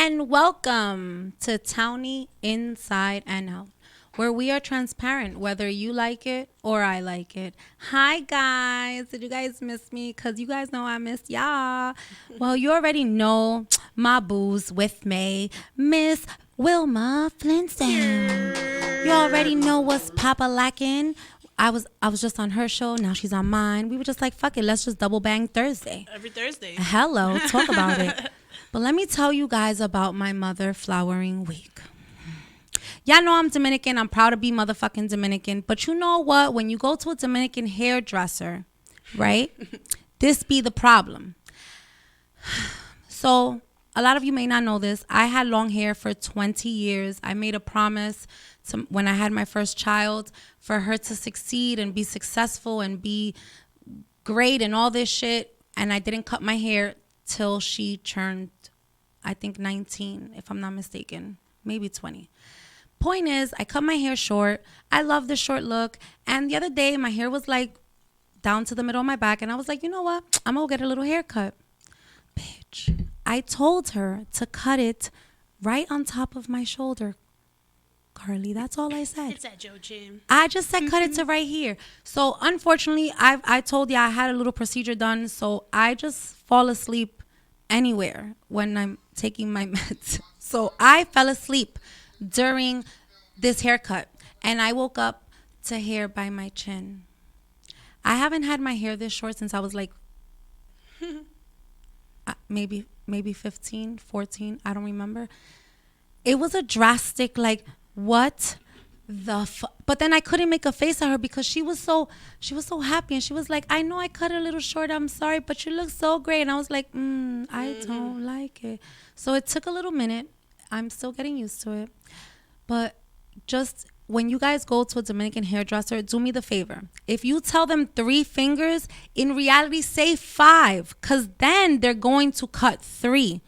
and welcome to TAWNEY Inside Out, where we are transparent, whether you like it or I like it. Hi, guys. Did you guys miss me? Because you guys know I missed y'all. Well, you already know my booze with me, Miss Wilma Flintstone. You already know what's papa-lacking. I was just on her show. Now she's on mine. We were just like, fuck it. Let's just double bang Thursday. Every Thursday. Hello. Talk about it. But let me tell you guys about my mother flowering week. Y'all know I'm Dominican. I'm proud to be motherfucking Dominican. But you know what? When you go to a Dominican hairdresser, right? This be the problem. So a lot of you may not know this. I had long hair for 20 years. I made a promise when I had my first child for her to succeed and be successful and be great and all this shit. And I didn't cut my hair till she turned, I think, 19, if I'm not mistaken, maybe 20. Point is, I cut my hair short. I love the short look. And the other day, my hair was like down to the middle of my back. And I was like, you know what? I'm going to get a little haircut. Bitch, I told her to cut it right on top of my shoulder. Carly, that's all I said. It's at Joe Jim. I just said cut it to right here. So unfortunately, I told you I had a little procedure done. So I just fall asleep anywhere when I'm taking my meds. So I fell asleep during this haircut. And I woke up to hair by my chin. I haven't had my hair this short since I was like maybe 15, 14. I don't remember. It was a drastic, like, what the fuck? But then I couldn't make a face at her because she was so happy. And she was like, I know I cut it a little short. I'm sorry, but you look so great. And I was like, I don't like it. So it took a little minute. I'm still getting used to it. But just when you guys go to a Dominican hairdresser, do me the favor. If you tell them 3 fingers, in reality, say 5. Because then they're going to cut 3.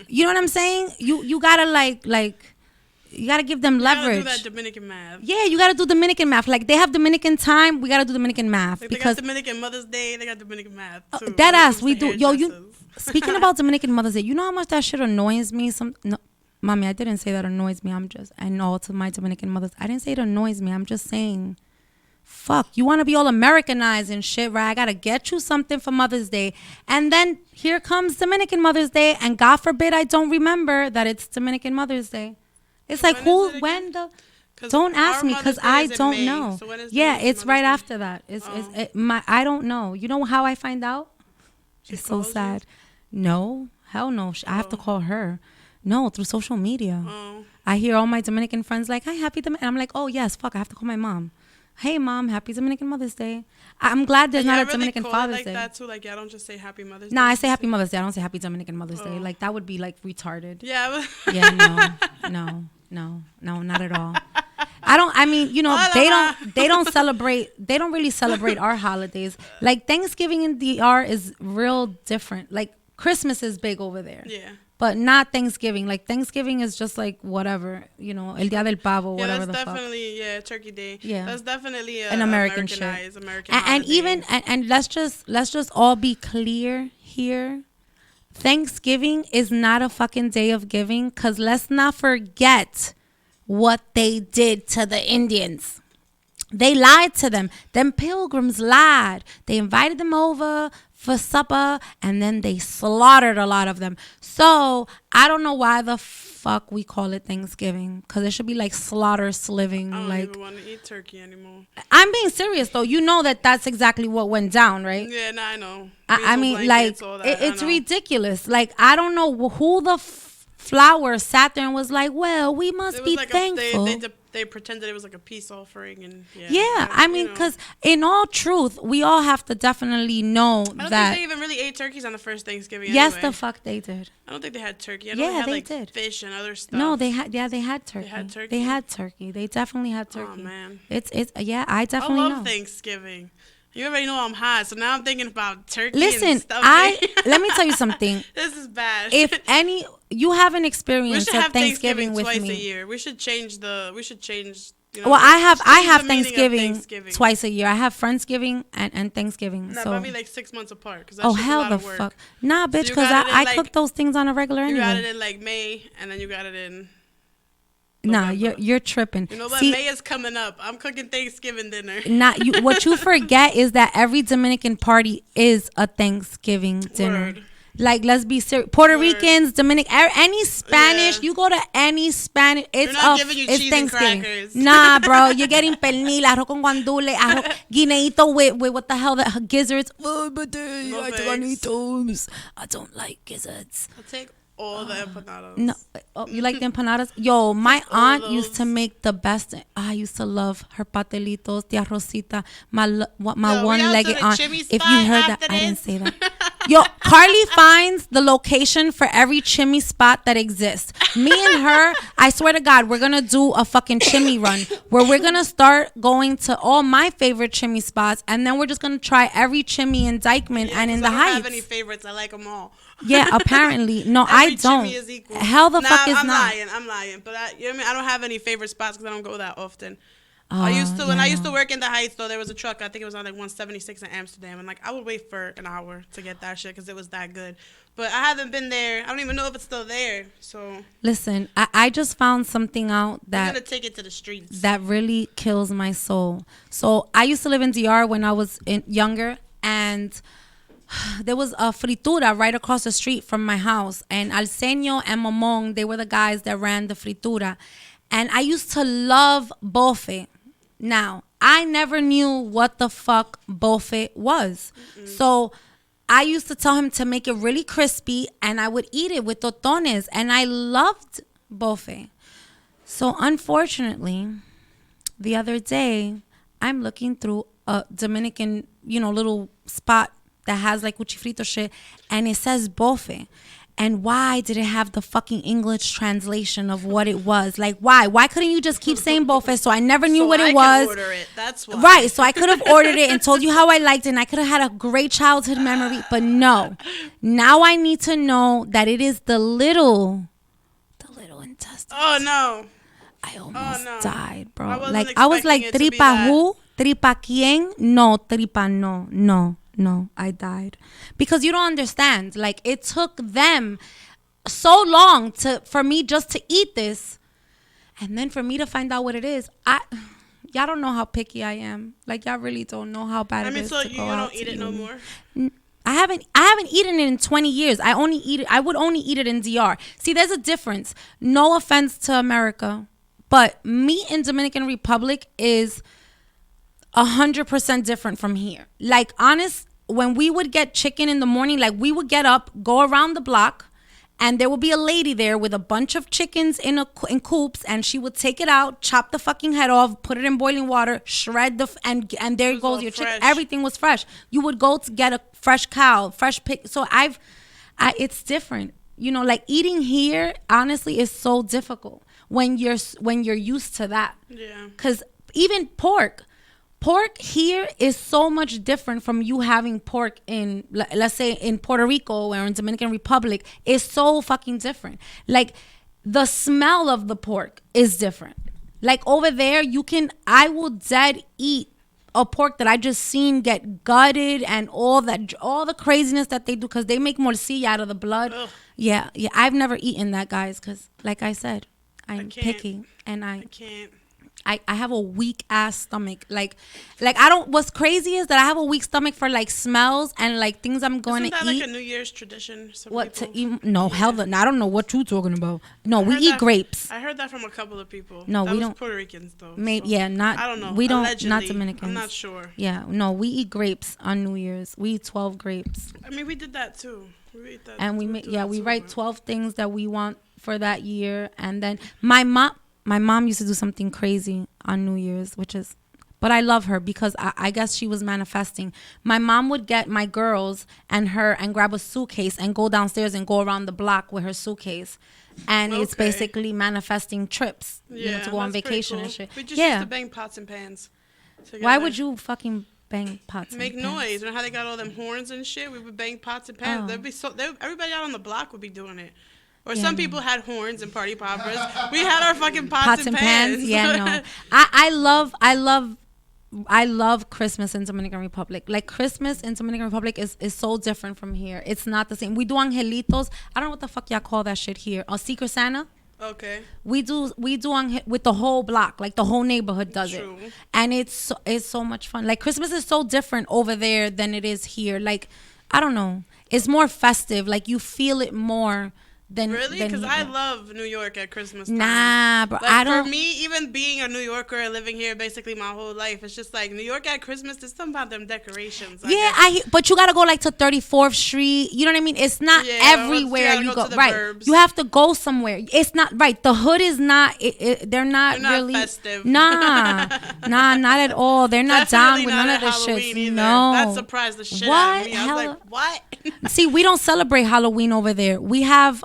You know what I'm saying? You gotta like you gotta give them leverage. You gotta do that Dominican math. Yeah, you gotta do Dominican math. Like they have Dominican time, we gotta do Dominican math. Like because they got Dominican Mother's Day, they got Dominican math too. Dead ass, we do. Yo, you speaking about Dominican Mother's Day, you know how much that shit annoys me? No, mommy, I didn't say that annoys me. I know to my Dominican mothers, I didn't say it annoys me. I'm just saying, fuck, you want to be all Americanized and shit, right? I got to get you something for Mother's Day. And then here comes Dominican Mother's Day. And God forbid I don't remember that it's Dominican Mother's Day. It's like, don't ask me because I don't know. So yeah, it's right after that. I don't know. You know how I find out? It's so sad. No, hell no. I have to call her. No, through social media. I hear all my Dominican friends like, hi, happy Dominican. I'm like, oh, yes, fuck, I have to call my mom. Hey, Mom, happy Dominican Mother's Day. I'm glad there's not a Dominican Father's Day. That too? Like, I don't just say Happy Mother's Day. Nah, I say Happy Mother's Day. I don't say Happy Dominican Mother's Day. Like, that would be, like, retarded. Yeah. Yeah, no, not at all. They don't really celebrate our holidays. Like, Thanksgiving in DR is real different. Like, Christmas is big over there. Yeah. But not Thanksgiving. Like, Thanksgiving is just like whatever, you know, El Día del Pavo, whatever the fuck. Yeah, that's definitely, Turkey Day. Yeah. That's definitely an American shit. And let's just all be clear here. Thanksgiving is not a fucking day of giving, because let's not forget what they did to the Indians. They lied to them. Them pilgrims lied. They invited them over for supper, and then they slaughtered a lot of them. So I don't know why the fuck we call it Thanksgiving, because it should be like slaughter sliving. I don't like, even want to eat turkey anymore. I'm being serious though. You know that's exactly what went down, right? Yeah, no, I know. I mean, like, it's ridiculous. Like, I don't know who the flower sat there and was like, well, we must be thankful. They pretended it was like a peace offering, and I mean, because in all truth, we all have to definitely know I don't that. think they even really ate turkeys on the first Thanksgiving. Yes, anyway. the fuck they did. I don't think they had turkey. I know they did. Fish and other stuff. No, they had turkey. They had turkey. They definitely had turkey. Oh man, I definitely know. I love Thanksgiving. You already know I'm hot, so now I'm thinking about turkey. Listen, and stuff. let me tell you something. This is bad. If you have an experience of Thanksgiving with twice me. a year. We should change You know, well, I have the meaning of Thanksgiving twice a year. I have Friendsgiving and Thanksgiving. No, so but I mean like 6 months apart. Cause oh that's hell a lot the of work. fuck, nah, bitch, So because I cook those things on a regular You anyway. got it in like May, and then you got it in Nah, November. you're tripping. You know what? See, May is coming up. I'm cooking Thanksgiving dinner. not you. What you forget is that every Dominican party is a Thanksgiving dinner. Word. Like, let's be serious. Puerto Word. Ricans, any Spanish, Yeah. you go to any Spanish, They're it's not giving you it's cheese Thanksgiving. and crackers. Nah, bro, you're getting pernil, arroz con guandule, arroz guineito with what the hell, the gizzards. Oh, but No I thanks. don't like gizzards. I'll take all the empanadas. No, oh, you like the empanadas? Yo, my All aunt those. used to make the best. I used to love her patelitos, tia Rosita, my Yo, one-legged we out to the aunt. chimney If you spot heard that, after I didn't this? say that. Yo, Carly finds the location for every chimney spot that exists. Me and her, I swear to God, we're gonna do a fucking chimney run where we're gonna start going to all my favorite chimney spots, and then we're just gonna try every chimney in Dykeman and in the I don't Heights. have any favorites. I like them all. Yeah, apparently. No, I Every don't. chimney is equal. Hell the fuck is I'm not. I'm lying. But you know what I mean? I don't have any favorite spots because I don't go that often. Oh, I used to when yeah, I used no. to work in the Heights though. There was a truck. I think it was on like 176 in Amsterdam, and like I would wait for an hour to get that shit because it was that good. But I haven't been there. I don't even know if it's still there. So Listen, I just found something out I'm that gonna take it to the streets. that really kills my soul. So I used to live in DR when I was younger, and there was a fritura right across the street from my house, and Alceño and Momón, they were the guys that ran the fritura, and I used to love bofe. Now, I never knew what the fuck bofe was. So I used to tell him to make it really crispy, and I would eat it with totones, and I loved bofe. So unfortunately, the other day, I'm looking through a Dominican, little spot that has like cuchifrito shit, and it says bofe. And why did it have the fucking English translation of what it was? Like, why? Why couldn't you just keep saying bofe? So I never knew what it was. Order it. That's why. Right. So I could have ordered it and told you how I liked it, and I could have had a great childhood memory. But no. Now I need to know that it is the little intestine. Oh no. I almost died, bro. I I was like, expecting it to be tripa that. who? Tripa quién? No, tripa no, I died. Because you don't understand. Like, it took them so long for me just to eat this. And then for me to find out what it is, y'all don't know how picky I am. Like, y'all really don't know how bad it is. So to you go out don't eat to it no more? I haven't eaten it in 20 years. I would only eat it in DR. See, there's a difference. No offense to America, but meat in Dominican Republic is 100% different from here. Like, honest, when we would get chicken in the morning, like, we would get up, go around the block, and there would be a lady there with a bunch of chickens in coops, and she would take it out, chop the fucking head off, put it in boiling water, shred and there goes your chicken. Everything was fresh. You would go to get a fresh cow, fresh pig. So it's different. Like, eating here, honestly, is so difficult when you're used to that. Yeah. Because even pork here is so much different from you having pork in, let's say, in Puerto Rico or in Dominican Republic. Is so fucking different. Like, the smell of the pork is different. Like, over there, I will dead eat a pork that I just seen get gutted and all the craziness that they do, because they make morcilla out of the blood. Ugh. Yeah. I've never eaten that, guys, because, like I said, I'm picky, and I can't. I have a weak ass stomach. Like I don't. What's crazy is that I have a weak stomach for like smells and like things I'm going to eat. Isn't that like a New Year's tradition? What to eat? No, hell, I don't know what you're talking about. No, we eat grapes. I heard that from a couple of people. No, we don't. Puerto Ricans though. Maybe not. I don't know. We don't. Allegedly, Not Dominicans. I'm not sure. Yeah, no, we eat grapes on New Year's. We eat 12 grapes. I mean, we did that too. We ate that. And we write 12 things that we want for that year, and then my mom used to do something crazy on New Year's, but I love her because I guess she was manifesting. My mom would get my girls and grab a suitcase and go downstairs and go around the block with her suitcase. And it's basically manifesting trips, to go on vacation and shit. We just used to bang pots and pans together. Why would you fucking bang pots Make and pans? noise. You know how they got all them horns and shit? We would bang pots and pans. Oh. Everybody out on the block would be doing it. Or Yeah, some no. people had horns and party poppers. We had our fucking pots and pans. Yeah, no. I love Christmas in Dominican Republic. Like Christmas in Dominican Republic is so different from here. It's not the same. We do angelitos. I don't know what the fuck y'all call that shit here. A Secret Santa. Okay. We do with the whole block, like the whole neighborhood does True. it, and it's so much fun. Like Christmas is so different over there than it is here. Like I don't know, it's more festive. Like you feel it more than Really? than Because here. I love New York at Christmas time. Nah, bro, Like, I don't. For me, even being a New Yorker and living here basically my whole life, it's just like New York at Christmas, there's something about them decorations. But you gotta go like to 34th Street. You know what I mean? It's not everywhere you go. Right. Burbs. You have to go somewhere. It's not right. The hood is not. They're not really festive. Nah, not at all. They're not Definitely down with not none at of this Halloween shit. either. No, That surprised the shit What? out of me. I was like, what? See, we don't celebrate Halloween over there. We have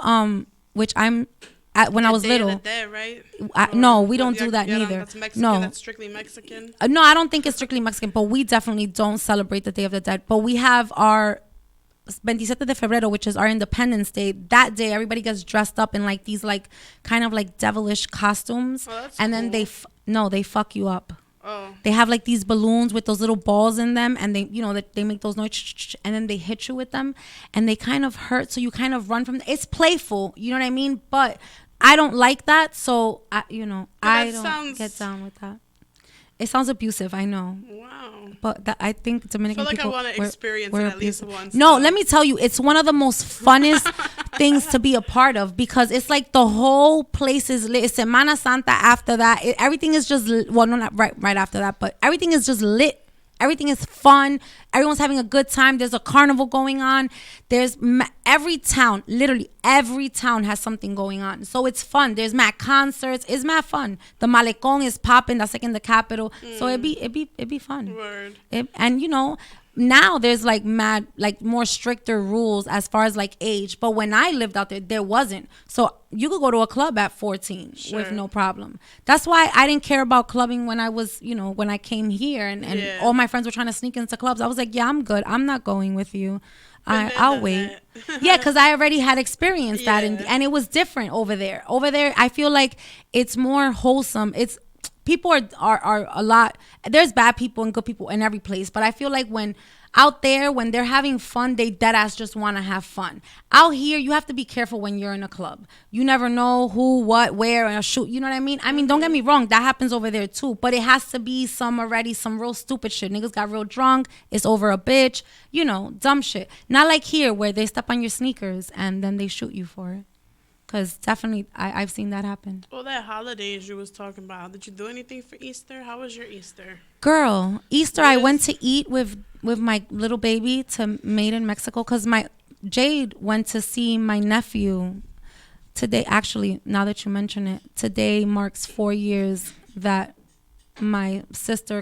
which when I was Day little. of the Dead, right? No, we don't do that neither. That's Mexican. No. That's strictly Mexican. No, I don't think it's strictly Mexican, but we definitely don't celebrate the Day of the Dead. But we have our 27 de Febrero, which is our Independence Day. That day, everybody gets dressed up in like these like kind of like devilish costumes, and then they fuck you up. Oh. They have like these balloons with those little balls in them, and they make those noises, and then they hit you with them, and they kind of hurt. So you kind of run from. It's playful, you know what I mean? But I don't like that, so I don't get down with that. It sounds abusive, I know. Wow. But I think Dominican I feel like people, I want to experience it at least once. No, let me tell you, it's one of the most funnest things to be a part of, because it's like the whole place is lit. It's Semana Santa after that. Everything is just, well, no, not right after that, but everything is just lit. Everything is fun. Everyone's having a good time. There's a carnival going on. Every town, literally every town has something going on. So it's fun. There's mad concerts. It's mad fun. The Malecón is popping. That's like in the capital. So it'd be fun. Word. And now there's like mad, like more stricter rules as far as like age. But when I lived out there wasn't. So you could go to a club at 14 with no problem. That's why I didn't care about clubbing when I was, when I came here and all my friends were trying to sneak into clubs. I was like, yeah, I'm good. I'm not going with you. I'll wait. Yeah, because I already had experienced that, and it was different over there. Over there, I feel like it's more wholesome. People are a lot. There's bad people and good people in every place, but I feel like when out there, when they're having fun, they dead ass just want to have fun. Out here, you have to be careful when you're in a club. You never know who, what, where, and shoot. You know what I mean? I mean, don't get me wrong, that happens over there too, but it has to be some real stupid shit. Niggas got real drunk. It's over a bitch. Dumb shit. Not like here where they step on your sneakers and then they shoot you for it. Because definitely, I've seen that happen. Well, that holidays you was talking about, did you do anything for Easter? How was your Easter? Girl, Easter, I went to eat with my little baby to Made in Mexico, because my Jade went to see my nephew today. Actually, now that you mention it, today marks 4 years that my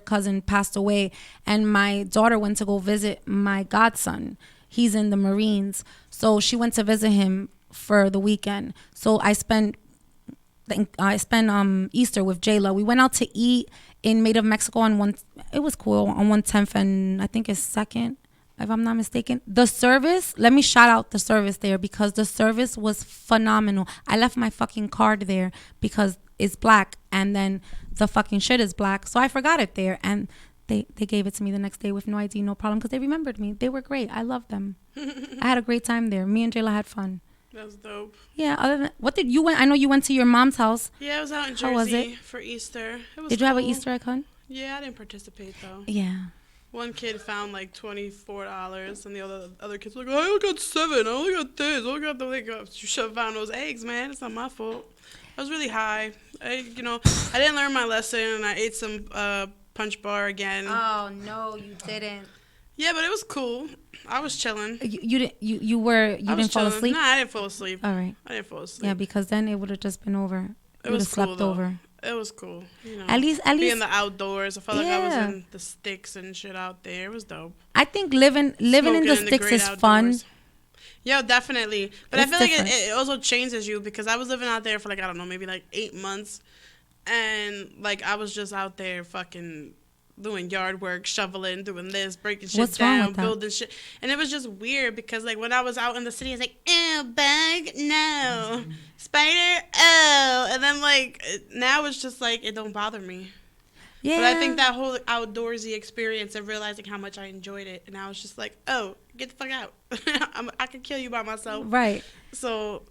cousin passed away, and my daughter went to go visit my godson. He's in the Marines, so she went to visit him for the weekend. So I spent Easter with Jayla. We went out to eat in Made of Mexico it was cool, on 110th and I think it's 2nd, if I'm not mistaken. The service, let me shout out the service there, because the service was phenomenal. I left my fucking card there because it's black, and then the fucking shit is black, so I forgot it there, and they gave it to me the next day with no ID, no problem, because they remembered me. They were great. I loved them. I had a great time there. Me and Jayla had fun. That's dope. Yeah. Other than what did you went? I know you went to your mom's house. Yeah, I was out in Jersey. How was it? For Easter. It was Did you have an Easter egg hunt? Yeah, I didn't participate though. Yeah. One kid found like $24, and the other kids were like, I only got 7. I only got this. I only got the like. You should have found those eggs, man. It's not my fault. I was really high. I didn't learn my lesson, and I ate some punch bar again. Oh no, you didn't. Yeah, but it was cool. I was chilling. You didn't fall asleep? Nah, I didn't fall asleep. All right. I didn't fall asleep. Yeah, because then it would have just been over. It was cool, slept though. over. It was cool. At least be in the outdoors. I felt like I was in the sticks and shit out there. It was dope. I think living in the sticks is fun. Yeah, definitely. But It's I feel different. like it also changes you, because I was living out there for like, I don't know, maybe like 8 months. And like I was just out there fucking doing yard work, shoveling, doing this, breaking shit down, building shit. And it was just weird, because like when I was out in the city, it's like, ew, bug, no. Spider, oh. And then, like, now it's just, like, it don't bother me. Yeah. But I think that whole outdoorsy experience of realizing how much I enjoyed it, and I was just like, oh, get the fuck out. I could kill you by myself. Right. So,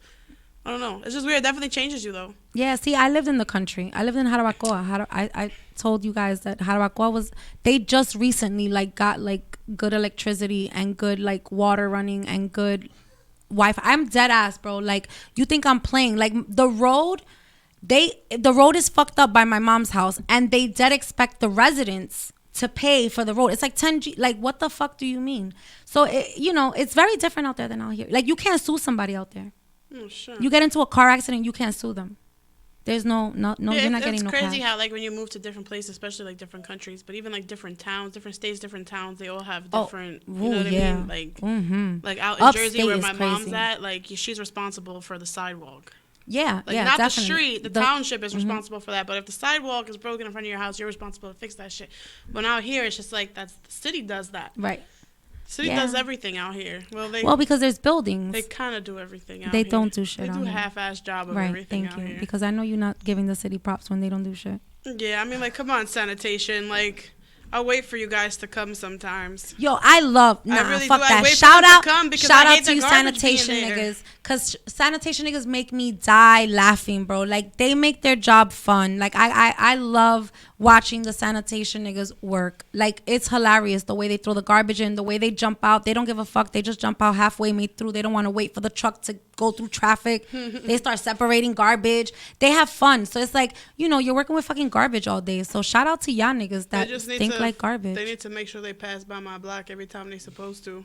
I don't know. It's just weird. It definitely changes you, though. Yeah, see, I lived in the country. I lived in Jarabacoa. I told you guys that Jarabacoa was, they just recently, like, got, like, good electricity and good, like, water running and good Wi-Fi. I'm dead ass, bro. Like, you think I'm playing. Like, the road is fucked up by my mom's house, and they dead expect the residents to pay for the road. It's like 10G. Like, what the fuck do you mean? So, it's very different out there than out here. Like, you can't sue somebody out there. Oh, sure. You get into a car accident, you can't sue them. There's no, you're not getting no cash. It's crazy how, like, when you move to different places, especially, like, different countries, but even, like, different towns, different states, different towns, they all have different, you know what I mean? Like, like out in Upstate Jersey where my is mom's crazy. at, like, she's responsible for the sidewalk. Yeah, Like, yeah, not definitely. the street, the township is responsible for that, but if the sidewalk is broken in front of your house, you're responsible to fix that shit. But out here, it's just like, the city does that. Right. City does everything out here. Well, because there's buildings. They kind of do everything out They here. don't do shit They out do a here. half-ass job of Right, everything thank out you. here. Because I know you're not giving the city props when they don't do shit. Yeah, I mean, like, come on, sanitation. Like, I'll wait for you guys to come sometimes. Yo, I love, really fuck do. I that. wait for Shout them to out, come because shout I out hate to the you garbage being sanitation there. niggas. Because sanitation niggas make me die laughing, bro. Like, they make their job fun. Like, I love watching the sanitation niggas work. Like, it's hilarious the way they throw the garbage in, the way they jump out. They don't give a fuck. They just jump out halfway made through. They don't want to wait for the truck to go through traffic. They start separating garbage. They have fun. So it's like, you're working with fucking garbage all day. So shout out to y'all niggas that think like garbage. They need to make sure they pass by my block every time they're supposed to.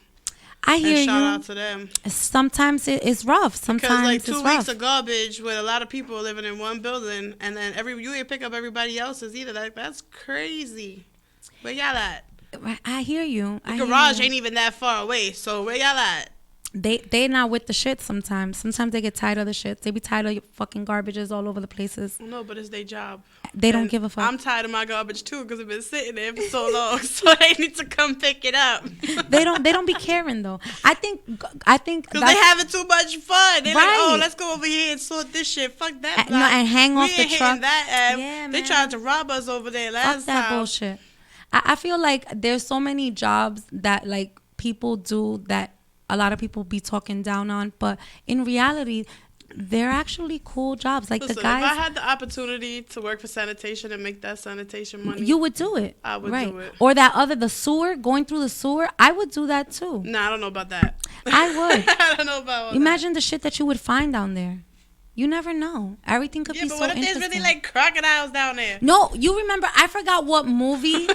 I hear and shout you. out to them. Sometimes it's rough. Sometimes because like it's 2 rough. weeks of garbage with a lot of people living in one building, and then you ain't pick up everybody else's either. That's crazy. Where y'all at? I hear you. The garage ain't even that far away. So where y'all at? They not with the shit sometimes. Sometimes they get tired of the shit. They be tired of fucking garbages all over the places. No, but it's their job. They don't give a fuck. I'm tired of my garbage too because I've been sitting there for so long. So they need to come pick it up. They don't be caring though. I think because they having too much fun. They're like, oh, Right. let's go over here and sort this shit. Fuck that. No, and hang off the ain't truck. hitting that. Yeah, they man. tried to rob us over there Fuck last that time. bullshit. I feel like there's so many jobs that like people do that a lot of people be talking down on, but in reality, they're actually cool jobs. Like Listen, the guys, if I had the opportunity to work for sanitation and make that sanitation money, you would do it. I would right. do it. Or the sewer, going through the sewer, I would do that too. Nah, I don't know about that. I would. I don't know about all Imagine the shit that you would find down there. You never know. Everything could that. be Yeah, but so what if there's interesting. really like crocodiles down there? No, you remember, I forgot what movie,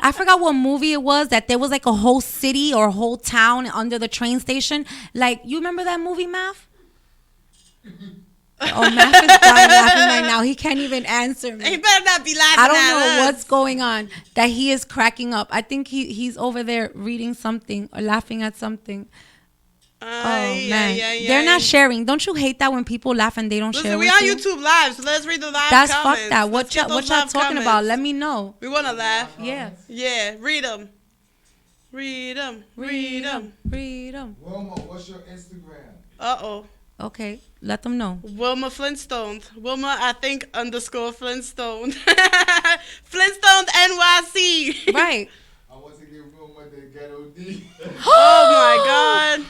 I forgot what movie it was, that there was like a whole city or a whole town under the train station. Like, you remember that movie, Math? Oh, Math is dying laughing right now. He can't even answer me. He better not be laughing I don't at know us. what's going on, that he is cracking up. I think he's over there reading something or laughing at something. Oh, man. They're not sharing. Don't you hate that when people laugh and they don't share Listen, we with on you? YouTube Live, so let's read the live That's comments. fuck that. What y'all talking about? Let me know. We want to laugh. Yeah. Yeah, read them. Read them. Read them. Read them. Wilma, what's your Instagram? Uh-oh. Okay, let them know. Wilma Flintstone. Wilma, I think, _ Flintstone. Flintstone NYC. Right. I want to give Wilma the ghetto D. Oh, my God.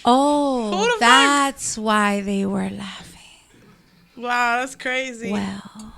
Oh, Who the fuck? that's why they were laughing. Wow, that's crazy. Well, then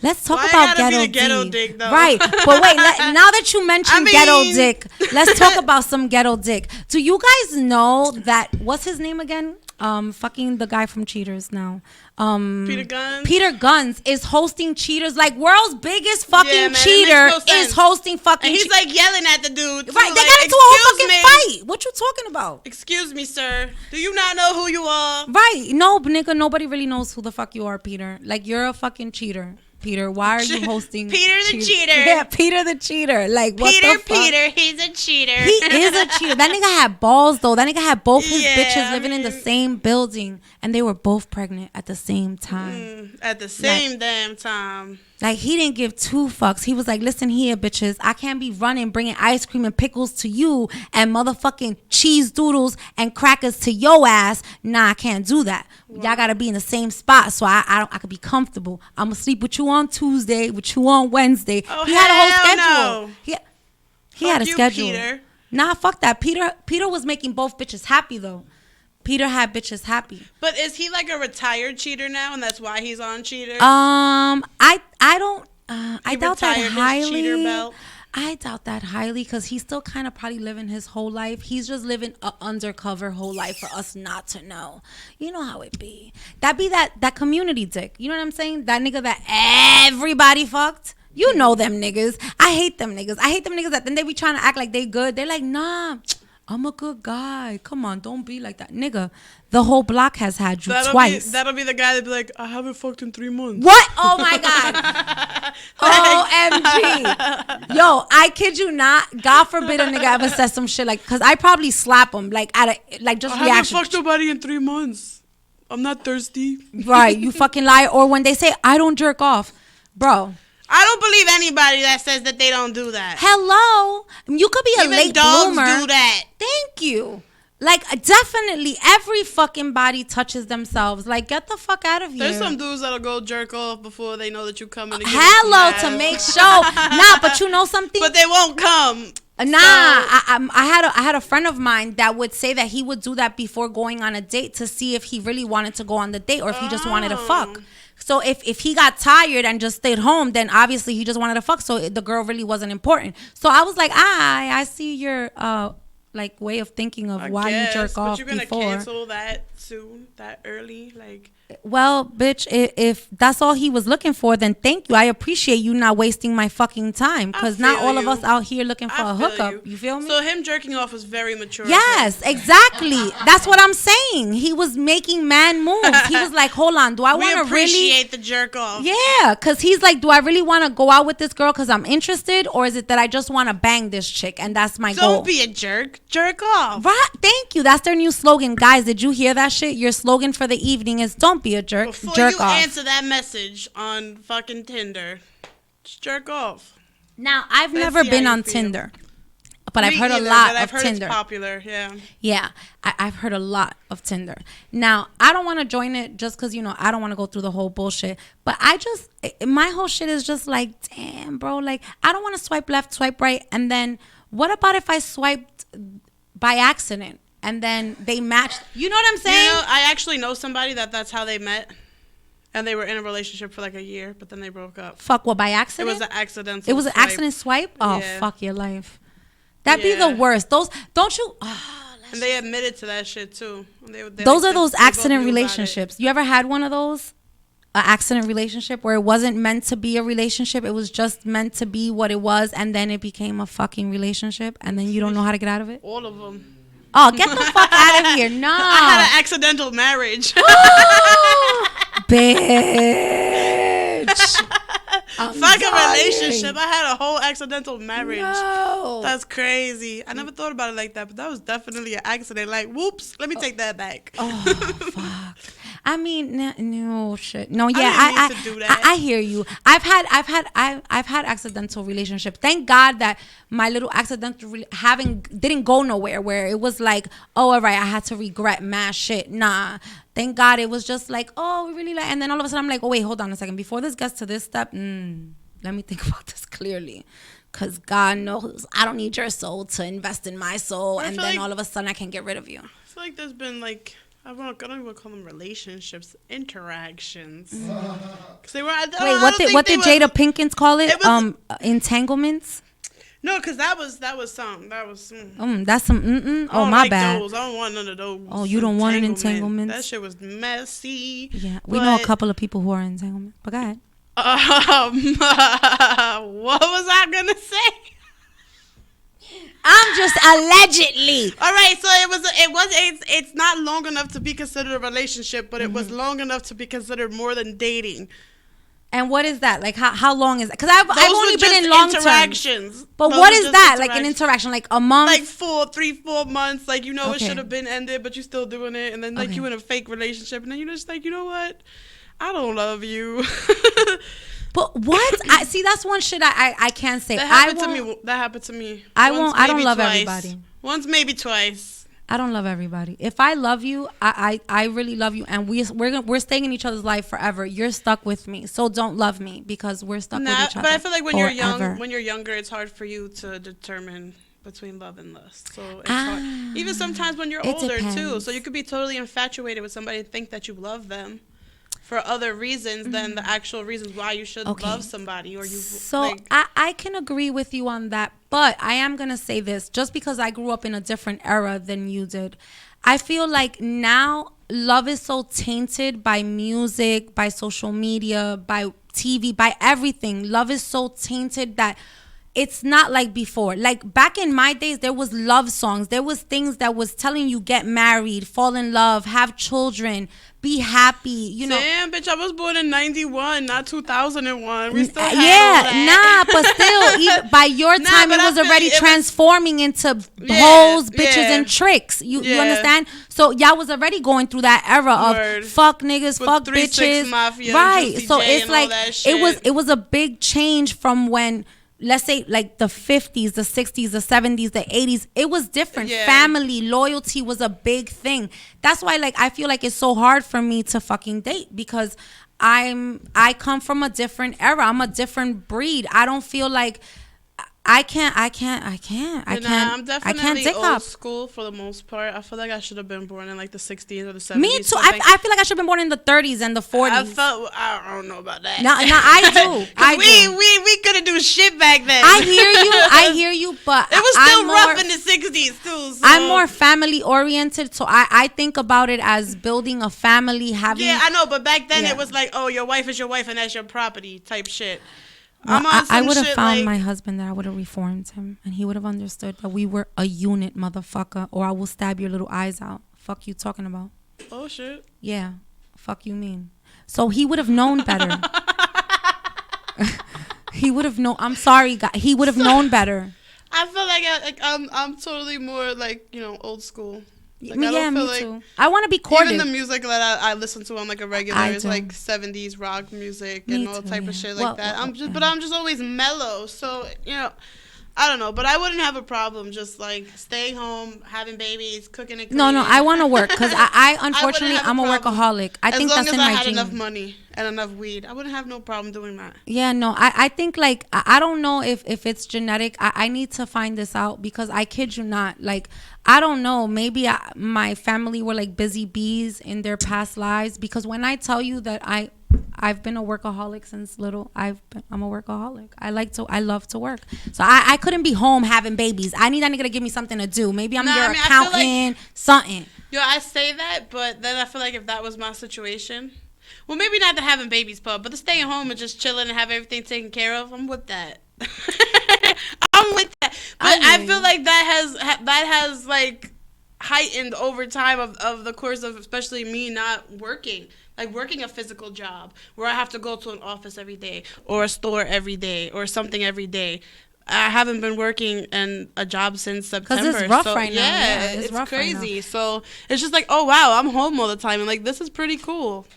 let's talk Why it about gotta be ghetto, the ghetto D. dick, though? Right, but wait. Now that you mentioned ghetto dick, let's talk about some ghetto dick. Do you guys know that? What's his name again? Fucking the guy from Cheaters now. Peter Guns? Peter Guns is hosting Cheaters. Like, world's biggest fucking Yeah, man, it cheater makes no is sense. hosting fucking. And he's like yelling at the dude. Too, right, they like, got into a whole "Excuse fucking me. fight. What you talking about? Excuse me, sir. Do you not know who you are? Right. No, nigga, nobody really knows who the fuck you are, Peter. Like, you're a fucking cheater. Peter, why are you hosting Peter the cheater? Yeah, Peter the cheater. Like, what the fuck? Peter, he's a cheater. He is a cheater. That nigga had balls, though. That nigga had both his Yeah, bitches living in the same building, and they were both pregnant at the same time. At the same damn time. Like, he didn't give two fucks. He was like, listen here, bitches. I can't be running, bringing ice cream and pickles to you and motherfucking cheese doodles and crackers to your ass. Nah, I can't do that. Wow. Y'all got to be in the same spot so I could be comfortable. I'm going to sleep with you on Tuesday, with you on Wednesday. Oh, he had a whole schedule. No. He had a schedule. Peter. Nah, fuck that. Peter was making both bitches happy, though. Peter had bitches happy. But is he like a retired cheater now, and that's why he's on Cheater? I doubt that highly. Cheater belt? I doubt that highly because he's still kind of probably living his whole life. He's just living an undercover whole life for us not to know. You know how it be. That be that community dick. You know what I'm saying? That nigga that everybody fucked. You know them niggas. I hate them niggas. I hate them niggas that then they be trying to act like they good. They're like, nah, I'm a good guy. Come on, don't be like that. Nigga, the whole block has had you twice. That'll be the guy that be like, I haven't fucked in 3 months. What? Oh my God. OMG. Yo, I kid you not. God forbid a nigga ever says some shit like, cause I probably slap him like just I reaction. haven't fucked nobody in 3 months. I'm not thirsty. Right, you fucking lie. Or when they say, I don't jerk off. Bro. I don't believe anybody that says that they don't do that. Hello. You could be a Even late dogs bloomer. do that. Thank you. Like, definitely every fucking body touches themselves. Like, get the fuck out of here. There's some dudes that'll go jerk off before they know that you coming to give Hello, them some to ass. make sure. Nah, but you know something? But they won't come. Nah, So- I had a friend of mine that would say that he would do that before going on a date to see if he really wanted to go on the date or if he just wanted to fuck. So if he got tired and just stayed home, then obviously he just wanted to fuck. So the girl really wasn't important. So I was like, I see your like way of thinking of why you jerk off But you're gonna before. cancel that soon, that early, like. Well, bitch, if that's all he was looking for, then thank you. I appreciate you not wasting my fucking time because not all of us out here looking for a hookup. You feel me? So him jerking off was very mature. Yes, exactly. That's what I'm saying. He was making man moves. He was like, hold on, do I want to really appreciate the jerk off? Yeah, because he's like, do I really want to go out with this girl because I'm interested, or is it that I just want to bang this chick and that's my goal? Don't be a jerk. Jerk off. Right. Thank you. That's their new slogan. Guys, did you hear that shit? Your slogan for the evening is don't be a jerk. Before jerk you off. answer that message on fucking Tinder, just jerk off. Now, I've Let's never see been how you on feel. Tinder, but I've Me heard either, a lot but I've of heard Tinder. It's popular, yeah. Yeah, I've heard a lot of Tinder. Now, I don't want to join it just because, you know, I don't want to go through the whole bullshit. But my whole shit is just like, damn, bro. Like, I don't want to swipe left, swipe right. And then what about if I swiped by accident and then they matched? You know what I'm saying? You know, I actually know somebody that's how they met. And they were in a relationship for like a year, but then they broke up. Fuck, what, by accident? It was an accidental It was an swipe. accident swipe? Oh, Yeah. fuck your life. That'd be the worst. Those, don't you... And they admitted to that shit too. Those are those accident relationships. You ever had one of those? An accident relationship where it wasn't meant to be a relationship. It was just meant to be what it was. And then it became a fucking relationship. And then you don't know how to get out of it? All of them. Oh, get the fuck out of here. No. I had an accidental marriage. Bitch. Fuck a relationship. I had a whole accidental marriage. No. That's crazy. I never thought about it like that, but that was definitely an accident. Like, whoops, let me take that back. Oh, fuck. I mean, no shit. No, yeah, I didn't need to do that. I hear you. I've had accidental relationships. Thank God that my little accidental didn't go nowhere. Where it was like, oh, all right, I had to regret mad shit. Nah, thank God it was just like, oh, we really like. And then all of a sudden I'm like, oh wait, hold on a second. Before this gets to this step, let me think about this clearly. Because God knows I don't need your soul to invest in my soul. And then like, all of a sudden I can get rid of you. I feel like there's been like, I don't even call them relationships, interactions. Cause they were. What did Jada Pinkins call it? Entanglements. No, cause that was some. That's some. Oh, my bad. Those. I don't want none of those. Oh, you don't want an entanglement? That shit was messy. Yeah, we know a couple of people who are in entanglement. But go ahead. What was I gonna say? I'm just allegedly. All right, so it's not long enough to be considered a relationship, but it was long enough to be considered more than dating. And what is that? Like, how long is that? Because I've only been in long interactions. terms. But what is that? Like an interaction, like a month? Like 4 months. Like, you know, Okay. it should have been ended, but you're still doing it. And then, like, you in a fake relationship. And then you're just like, you know what? I don't love you. But what? I see. That's one shit I can't say. That happened to me. I Once, won't. I don't maybe love twice. everybody. Once, maybe twice. I don't love everybody. If I love you, I really love you, and we're staying in each other's life forever. You're stuck with me, so don't love me because we're stuck with each other. But I feel like when forever. you're younger, it's hard for you to determine between love and lust. So it's hard. Even sometimes when you're older too. So you could be totally infatuated with somebody and think that you love them for other reasons than the actual reasons why you should love somebody or you. So like, I can agree with you on that, but I am gonna say this: just because I grew up in a different era than you did, I feel like now love is so tainted by music, by social media, by TV, by everything. Love is so tainted that it's not like before. Like back in my days, there was love songs. There was things that was telling you get married, fall in love, have children, be happy. You know. Damn, bitch, I was born in 91, not 2001. We still had all that. But still, even by your time, it was already transforming into hoes, bitches, and tricks. You understand? So y'all was already going through that era of fuck niggas, fuck bitches, Mafia, right? So J it's like it was a big change from when. Let's say like the 50s, the 60s, the 70s, the 80s, it was different. Family, loyalty was a big thing. That's why like I feel like it's so hard for me to fucking date because I come from a different era. I'm a different breed. I don't feel like I can't. I'm definitely dick old up. school for the most part. I feel like I should have been born in like the 60s or the 70s. Me too. I feel like I should have been born in the 30s and the 40s. I don't know about that. No, I do. We couldn't do shit back then. I hear you, but it was still rough in the 60s too. So. I'm more family oriented, so I think about it as building a family, having. Yeah, I know, but back then it was like, oh, your wife is your wife and that's your property type shit. Well, I would have found my husband that I would have reformed him and he would have understood that we were a unit, motherfucker, or I will stab your little eyes out. Fuck you talking about? Oh shit. Yeah. Fuck you mean. So he would have known better. He would have known. I'm sorry, God. He would have known better. I feel like I'm totally more like, you know, old school. Like, me too. I want to be courted. Even the music that I listen to on like a regular is like 70s rock music and all type of shit like that. I'm just always mellow. So, you know, I don't know, but I wouldn't have a problem just like staying home, having babies, cooking and cleaning. No, I want to work because I unfortunately I'm a workaholic. I think that's in my genes. As long as I had enough money and enough weed, I wouldn't have no problem doing that. Yeah, no, I think like I don't know if it's genetic. I need to find this out because I kid you not, like I don't know. Maybe my family were like busy bees in their past lives because when I tell you that I've been a workaholic since little. I'm a workaholic. I love to work. So I couldn't be home having babies. I need that nigga to give me something to do. Maybe I'm your accountant, something. Yo, I say that, but then I feel like if that was my situation, well, maybe not the having babies part, but the staying home and just chilling and have everything taken care of, I'm with that. I'm with that. But I feel like that has like heightened over time of the course of especially me not working. Like working a physical job where I have to go to an office every day or a store every day or something every day. I haven't been working in a job since September. Because it's rough right now. Yeah, it's crazy. Right, so it's just like, oh, wow, I'm home all the time. And like, this is pretty cool.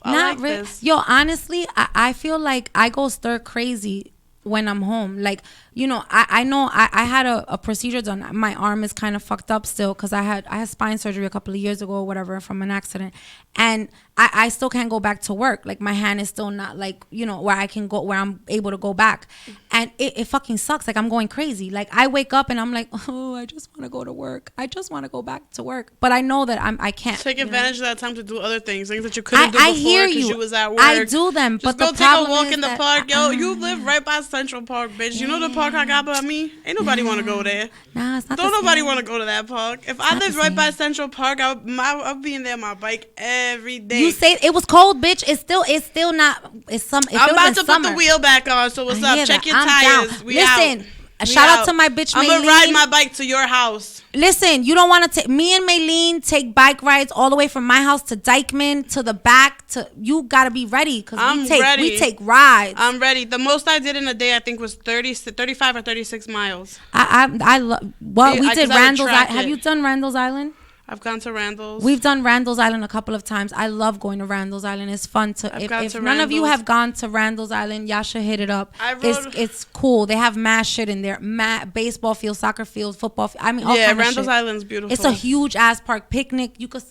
Not really. Yo, honestly, I feel like I go stir crazy when I'm home. Like, you know, I know I had a procedure done. My arm is kind of fucked up still because I had spine surgery a couple of years ago or whatever from an accident. And I still can't go back to work. Like my hand is still not like, you know, where I'm able to go back. And it fucking sucks. Like I'm going crazy. Like I wake up and I'm like, oh, I just want to go to work. I just want to go back to work. But I know that I can't. Take advantage of that time to do other things that you couldn't do before because you was at work. I do them. Just but go the take problem a walk is in the park. Yo, you live right by Central Park, bitch. You know the park I got by me? Ain't nobody want to go there. Nah, it's not. Don't nobody want to go to that park. If I lived right by Central Park, I'll be in there on my bike every day. You say it was cold, bitch. It's still not. It's some. I'm about to put the wheel back on. So what's up? Check your tires. Listen, shout out to my bitch. I'm gonna ride my bike to your house. Listen, you don't want to take me and Maylene take bike rides all the way from my house to Dykeman to the back you gotta be ready because I'm we ready. take rides. I'm ready. The most I did in a day, I think, was 35 or 36 miles. I love. Well, we did 'cause I would Randall's. track Have it. you done Randall's Island? I've gone to Randall's. We've done Randall's Island a couple of times. I love going to Randall's Island. It's fun to. I've gone If to none of you Randall's. have gone to Randall's Island, y'all should hit it up. rode- It's cool. They have mad shit in there. Mad baseball field, soccer field, football field. I mean, all Yeah, kind of Randall's shit. Island's beautiful. It's a huge ass park. Picnic. You could.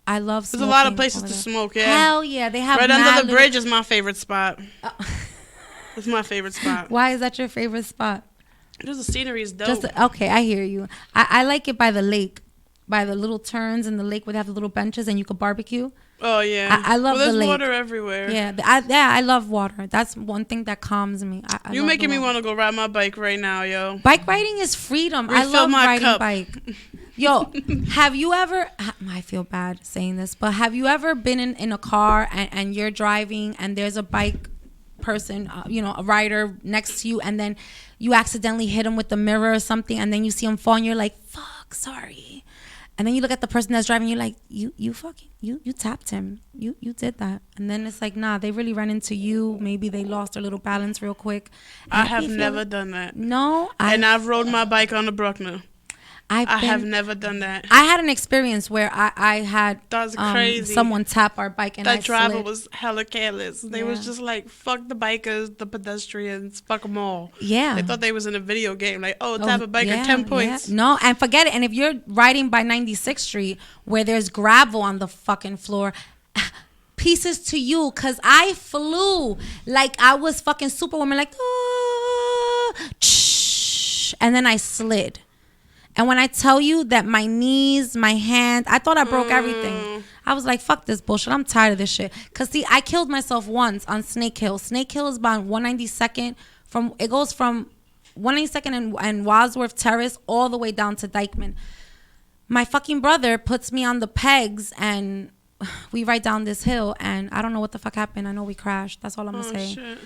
I love. There's a lot of smoking places over to there. smoke. Yeah. Hell yeah, they have Right mad under the little- bridge is my favorite spot. It's my favorite spot. Why is that your favorite spot? Just the scenery is dope. Okay, I hear you. I like it by the lake, by the little turns in the lake where they have the little benches and you could barbecue. Oh yeah, I love there's the lake. water everywhere. Yeah, I love water. That's one thing that calms me. You love making the me water. want to go ride my bike right now, yo. Bike riding is freedom. I Refill love my riding cup. bike. Yo, have you ever? I feel bad saying this, but have you ever been in a car and you're driving and there's a bike person, a rider next to you, and then you accidentally hit him with the mirror or something, and then you see him fall, and you're like, "Fuck, sorry." And then you look at the person that's driving, you're like, you tapped him. You did that. And then it's like, nah, they really ran into you. Maybe they lost their little balance real quick. And I have never done that. No. And I've rode my bike on the Bruckner. I I have never done that. I had an experience where I had That's crazy. someone tap our bike and That I driver slid. was hella careless. They was Yeah. just like, fuck the bikers, the pedestrians, fuck them all. Yeah. They thought they was in a video game. Like, tap a biker, yeah, 10 points. yeah. No, and forget it. And if you're riding by 96th Street where there's gravel on the fucking floor, pieces to you, because I flew like I was fucking Superwoman, like, and then I slid. And when I tell you that my knees, my hands, I thought I broke everything. I was like, fuck this bullshit. I'm tired of this shit. Because, see, I killed myself once on Snake Hill. Snake Hill is about 192nd. It goes from 192nd and Wadsworth Terrace all the way down to Dykeman. My fucking brother puts me on the pegs and we ride down this hill. And I don't know what the fuck happened. I know we crashed. That's all I'm going to say. Shit.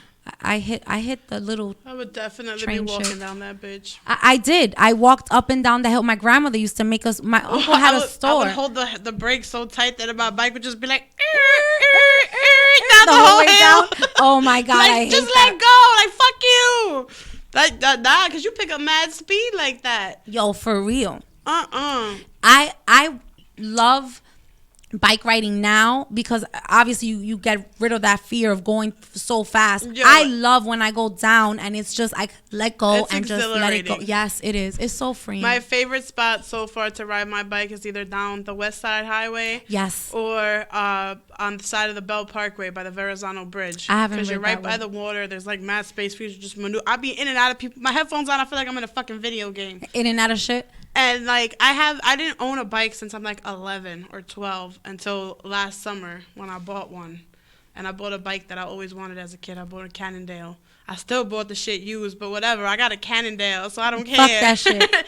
I hit the little. I would definitely train be walking shit. down that bitch. I did. I walked up and down the hill. My grandmother used to make us. My uncle had a store. I would hold the brakes so tight that my bike would just be like down the whole way hill. down. Oh my god! I Like, hate just that. let go. Like, fuck you. Nah, because you pick up mad speed like that. Yo, for real. I I love bike riding now because obviously you get rid of that fear of going so fast. Yo. I love when I go down and it's just I let go It's and just let it go. exhilarating. Yes, it is. It's so freeing. My favorite spot so far to ride my bike is either down the West Side Highway. Yes. Or on the side of the Bell Parkway by the Verrazano Bridge. I haven't Because you're ridden right that by way. the water. There's like mad space for you to just maneuver. I be in and out of people. My headphones on. I feel like I'm in a fucking video game. In and out of shit. And like I didn't own a bike since I'm like 11 or 12 until last summer when I bought one. And I bought a bike that I always wanted as a kid. I bought a Cannondale. I still bought the shit used, but whatever. I got a Cannondale, so I don't care. Fuck that shit.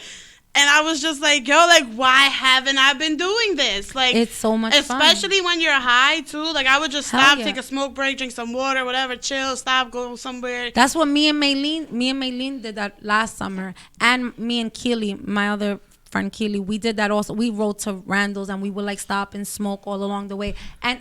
And I was just like, yo, like, why haven't I been doing this? Like, It's so much fun. especially when you're high, too. Like, I would just Hell stop, yeah. take a smoke break, drink some water, whatever, chill, stop, go somewhere. That's what me and Maylene did that last summer. And me and Keely, my other friend Keely, we did that also. We rode to Randall's and we would like stop and smoke all along the way. And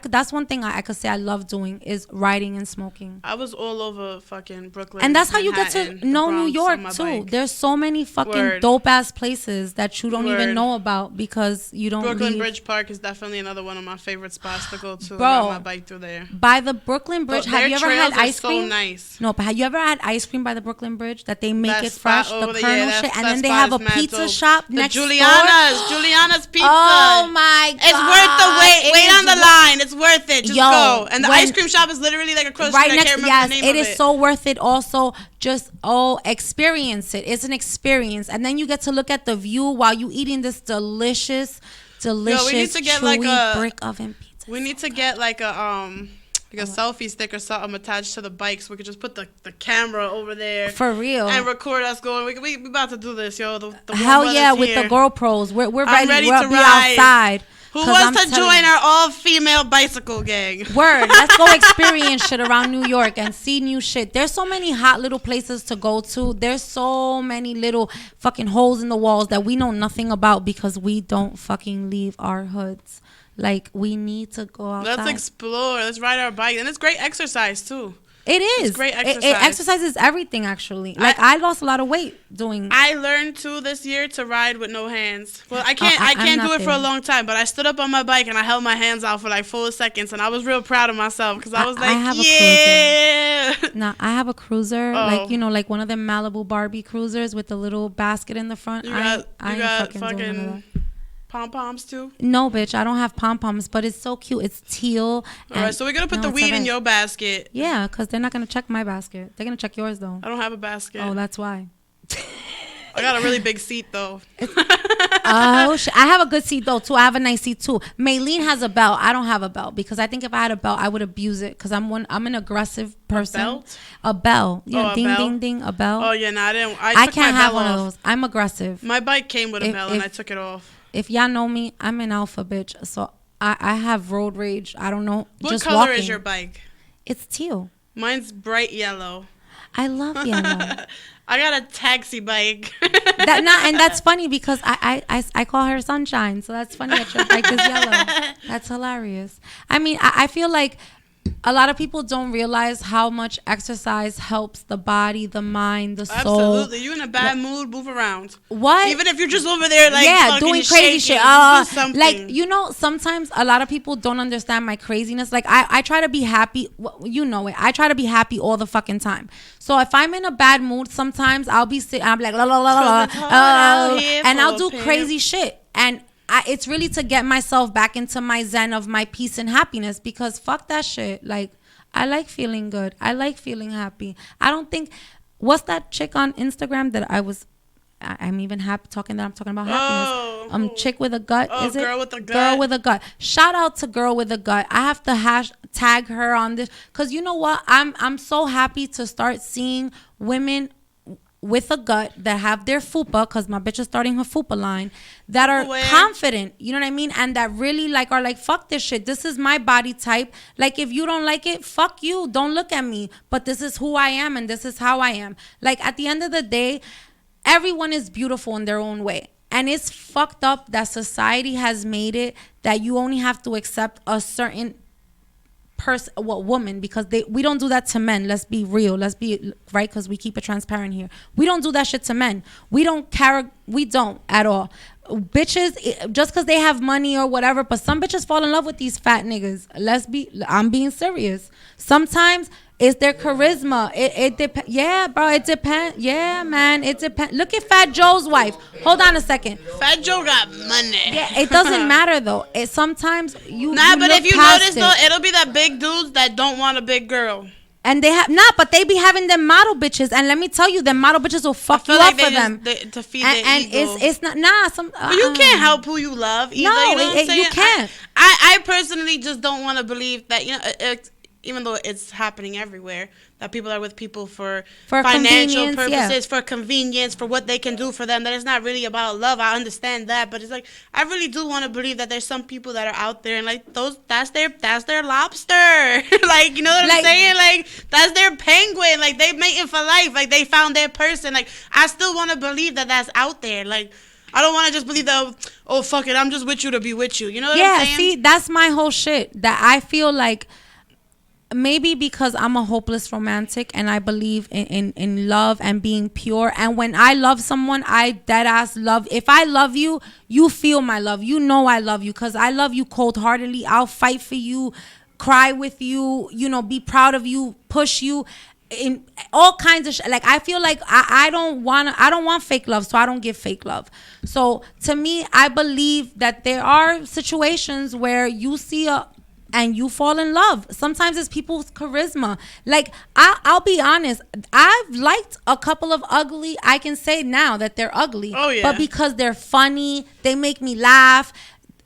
that's one thing I could say I love doing is riding and smoking. I was all over fucking Brooklyn. And that's how you get Manhattan, to know the New Bronx York on my too. bike. There's so many fucking Word. dope ass places that you don't even Word. know about because you don't Brooklyn leave. Bridge Park is definitely another one of my favorite spots to go to. Bro, I ride my bike through there. By the Brooklyn Bridge, Their have you ever had trails are ice cream? so nice. No, but have you ever had ice cream by the Brooklyn Bridge that they make That it spot fresh, over the there, kernel that- shit, and that then they spot have a is mad pizza dope. shop The next door? Juliana's Pizza. Oh my god! It's worth the wait. It Wait is on the line. It's worth it. Just Yo, go. And the when- ice cream shop is literally like across the right street. I next. can't remember the Yes, name it of is so worth it. Also, just experience it. It's an experience, and then you get to look at the view while you eating this delicious, to get chewy like a- brick oven pizza. We need to get like a selfie stick or something attached to the bike so we could just put the camera over there For real. and record us going. We about to do this, yo. The warm Hell yeah, weather's with here. the GoPros. We're I'm ready. ready We'll to be ride. outside. Who 'Cause wants I'm to telling join you. our all-female bicycle gang? Word, let's go experience shit around New York and see new shit. There's so many hot little places to go to. There's so many little fucking holes in the walls that we know nothing about because we don't fucking leave our hoods. Like, we need to go outside. Let's explore. Let's ride our bike. And it's great exercise, too. It is. It's great exercise. It exercises everything, actually. Like, I lost a lot of weight doing. I learned, too, this year to ride with no hands. Well, I can't do it for a long time, but I stood up on my bike and I held my hands out for like 4 seconds, and I was real proud of myself because I was like, No, I have a cruiser, like, you know, like one of them Malibu Barbie cruisers with the little basket in the front. You got fucking pom-poms too? No, bitch, I don't have pom-poms, but it's so cute. It's teal. All right, so we're going to put the weed in your basket. Yeah, because they're not going to check my basket. They're going to check yours, though. I don't have a basket. Oh, that's why. I got a really big seat, though. Oh, shit. I have a good seat, though, too. I have a nice seat, too. Maylene has a belt. I don't have a belt because I think if I had a belt, I would abuse it because I'm an aggressive person. A belt? A bell. Yeah, a ding, bell? ding, ding, a bell. Oh, yeah, no, I can't have one of those. I'm aggressive. My bike came with a bell, and I took it off. If y'all know me, I'm an alpha bitch. So I have road rage. I don't know. What just color walking. is your bike? It's teal. Mine's bright yellow. I love yellow. I got a taxi bike. And that's funny because I call her Sunshine. So that's funny that your bike is yellow. That's hilarious. I mean, I feel like a lot of people don't realize how much exercise helps the body, the mind, the soul. Absolutely. You in a bad mood, move around. What? Even if you're just over there, like, doing crazy shaking, shit. Like, you know, sometimes a lot of people don't understand my craziness. Like, I try to be happy. You know it. I try to be happy all the fucking time. So if I'm in a bad mood, sometimes I'll be sitting, I'm like, la, la, la, la, la, and I'll do crazy shit. And it's really to get myself back into my zen of my peace and happiness because fuck that shit. Like, I like feeling good. I like feeling happy. I don't think, what's that chick on Instagram that I'm even happy talking about happiness. Chick with a gut, is it? Girl with a gut. Girl with a gut. Shout out to Girl with a Gut. I have to hashtag her on this because you know what? I'm so happy to start seeing women with a gut that have their fupa, because my bitch is starting her fupa line, that are confident, you know what I mean? And that really are like, fuck this shit. This is my body type. Like, if you don't like it, fuck you. Don't look at me. But this is who I am and this is how I am. Like, at the end of the day, everyone is beautiful in their own way. And it's fucked up that society has made it that you only have to accept a certain woman, because we don't do that to men. Let's be real. Let's be right, because we keep it transparent here. We don't do that shit to men. We don't at all. Bitches, just because they have money or whatever, but some bitches fall in love with these fat niggas. I'm being serious. Sometimes it's their charisma. It depends. Yeah, bro, it depends. Yeah, man, it depends. Look at Fat Joe's wife. Hold on a second. Fat Joe got money. Yeah, it doesn't matter though. Sometimes you. But if you notice though, it'll be that big dudes that don't want a big girl. And but they be having them model bitches, and let me tell you, them model bitches will fuck you up for them. To feed their ego. It's not But you can't help who you love either. No, you know what I'm saying? You can't. I personally just don't want to believe that, you know, even though it's happening everywhere, that people are with people for financial purposes, for convenience, for what they can do for them, that it's not really about love. I understand that, but it's like, I really do want to believe that there's some people that are out there and like that's their lobster. Like, you know what I'm saying? Like, that's their penguin. Like, they mating for life. Like, they found their person. Like, I still want to believe that that's out there. Like, I don't want to just believe that, oh, fuck it, I'm just with you to be with you. You know what I'm saying? Yeah, see, that's my whole shit. That I feel like, maybe because I'm a hopeless romantic and I believe in love and being pure. And when I love someone, I dead ass love. If I love you, you feel my love. You know I love you because I love you cold-heartedly. I'll fight for you, cry with you, you know, be proud of you, push you in all kinds of like, I feel like I don't want fake love, so I don't give fake love. So to me, I believe that there are situations where you see and you fall in love. Sometimes it's people's charisma. Like, I'll be honest, I've liked a couple of ugly, I can say now that they're ugly. Oh, yeah. But because they're funny, they make me laugh.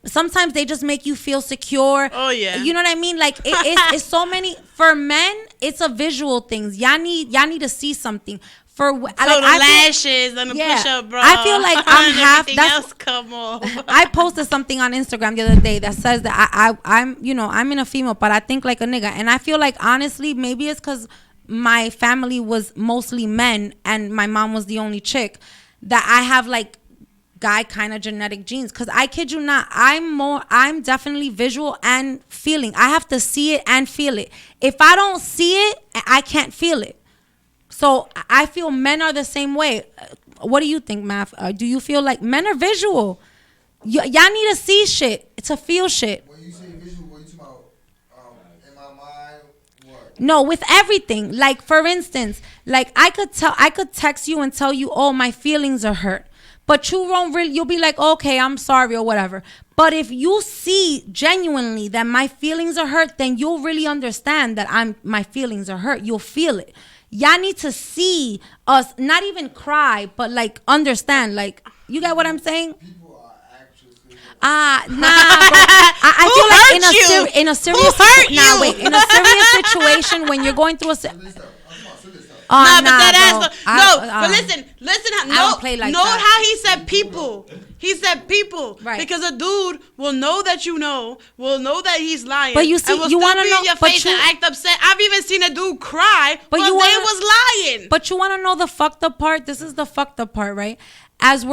Sometimes they just make you feel secure. Oh, yeah. You know what I mean? Like, it's so many. For men, it's a visual thing. Y'all need to see something. For the lashes and the push-up bra. I feel like I'm half. Else come on. I posted something on Instagram the other day that says that I'm in a female, but I think like a nigga, and I feel like honestly maybe it's because my family was mostly men and my mom was the only chick that I have like guy kind of genetic genes. Because I kid you not, I'm definitely visual and feeling. I have to see it and feel it. If I don't see it, I can't feel it. So I feel men are the same way. What do you think, Math? Do you feel like men are visual? Y'all need to see shit. It's a feel shit. When you say visual, what you talking about? In my mind, what? No, with everything. Like, for instance, like I could text you and tell you, oh, my feelings are hurt. But you won't really, you'll be like, okay, I'm sorry or whatever. But if you see genuinely that my feelings are hurt, then you'll really understand that my feelings are hurt. You'll feel it. Y'all need to see us, not even cry, but like understand. Like, you get what I'm saying? People are actresses. I feel like in a serious in a serious situation when you're going through a but listen. I don't play like note that. how he said people. He said people, right? Because a dude will know that will know that he's lying. But you see, and will you want to be know, in your face and act upset. I've even seen a dude cry, but they was lying. But you want to know the fucked up part? This is the fucked up part, right? As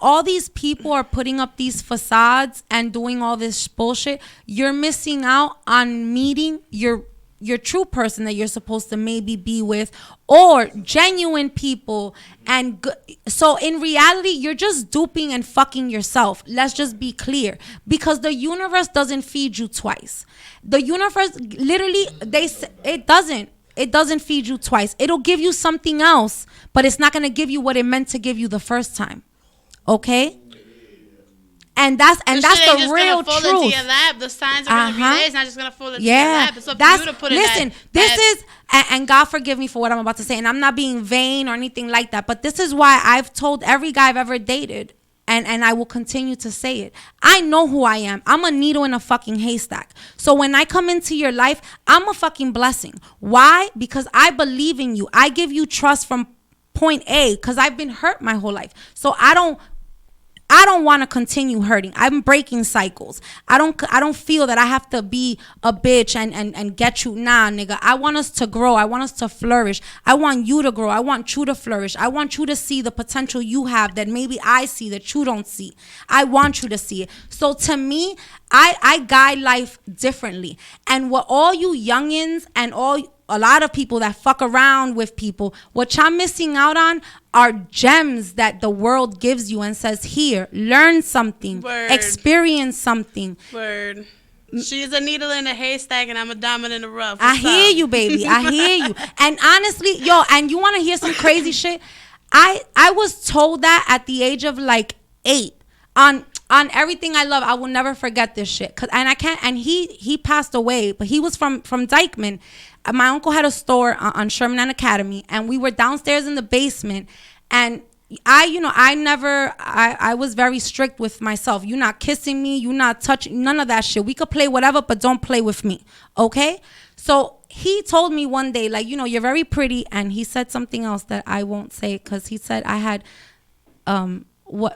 all these people are putting up these facades and doing all this bullshit, you're missing out on meeting your true person that you're supposed to maybe be with, or genuine people. And so in reality, you're just duping and fucking yourself. Let's just be clear, because the universe doesn't feed you twice. The universe literally, it doesn't feed you twice. It'll give you something else, but it's not going to give you what it meant to give you the first time. Okay? And that's the real truth. Fall into your lap. The signs are gonna be there. It's not just gonna fall into your lap. It's up to you to put it. Listen, this is, and God forgive me for what I'm about to say, and I'm not being vain or anything like that, but this is why I've told every guy I've ever dated, and I will continue to say it. I know who I am. I'm a needle in a fucking haystack. So when I come into your life, I'm a fucking blessing. Why? Because I believe in you. I give you trust from point A, because I've been hurt my whole life. So I don't want to continue hurting. I'm breaking cycles. I don't feel that I have to be a bitch and get you. Nah, nigga. I want us to grow. I want us to flourish. I want you to grow. I want you to flourish. I want you to see the potential you have that maybe I see that you don't see. I want you to see it. So to me, I guide life differently. And what all you youngins and a lot of people that fuck around with people, what y'all missing out on are gems that the world gives you and says, here, learn something, experience something. Word. She's a needle in a haystack and I'm a diamond in the rough. I hear you, baby. I hear you. And honestly, and you want to hear some crazy shit? I was told that at the age of like 8 on everything I love. I will never forget this shit. And he passed away, but he was from Dykeman. My uncle had a store on Sherman and Academy, and we were downstairs in the basement. And I was very strict with myself. You're not kissing me. You're not touching, none of that shit. We could play whatever, but don't play with me. Okay? So he told me one day, like, you're very pretty. And he said something else that I won't say, because he said I had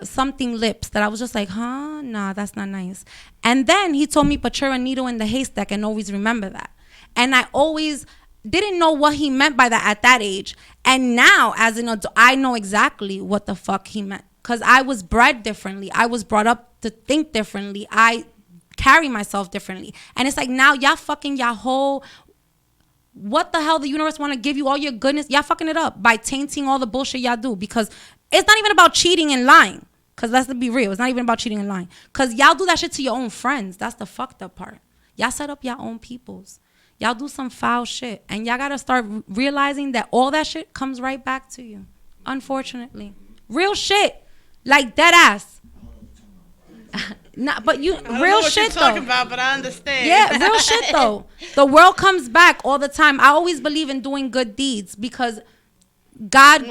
something lips that I was just like, huh? Nah, that's not nice. And then he told me, but you're a needle in the haystack, and always remember that. And I always didn't know what he meant by that at that age. And now, as an adult, I know exactly what the fuck he meant. Because I was bred differently. I was brought up to think differently. I carry myself differently. And it's like, now y'all fucking y'all whole... What the hell the universe want to give you all your goodness? Y'all fucking it up by tainting all the bullshit y'all do. Because it's not even about cheating and lying. Because let's be real. It's not even about cheating and lying. Because y'all do that shit to your own friends. That's the fucked up part. Y'all set up your own peoples. Y'all do some foul shit. And y'all got to start realizing that all that shit comes right back to you. Unfortunately. Real shit. Like dead ass. But you, real shit though. Talking about, but I understand. Yeah, real shit though. The world comes back all the time. I always believe in doing good deeds, because God,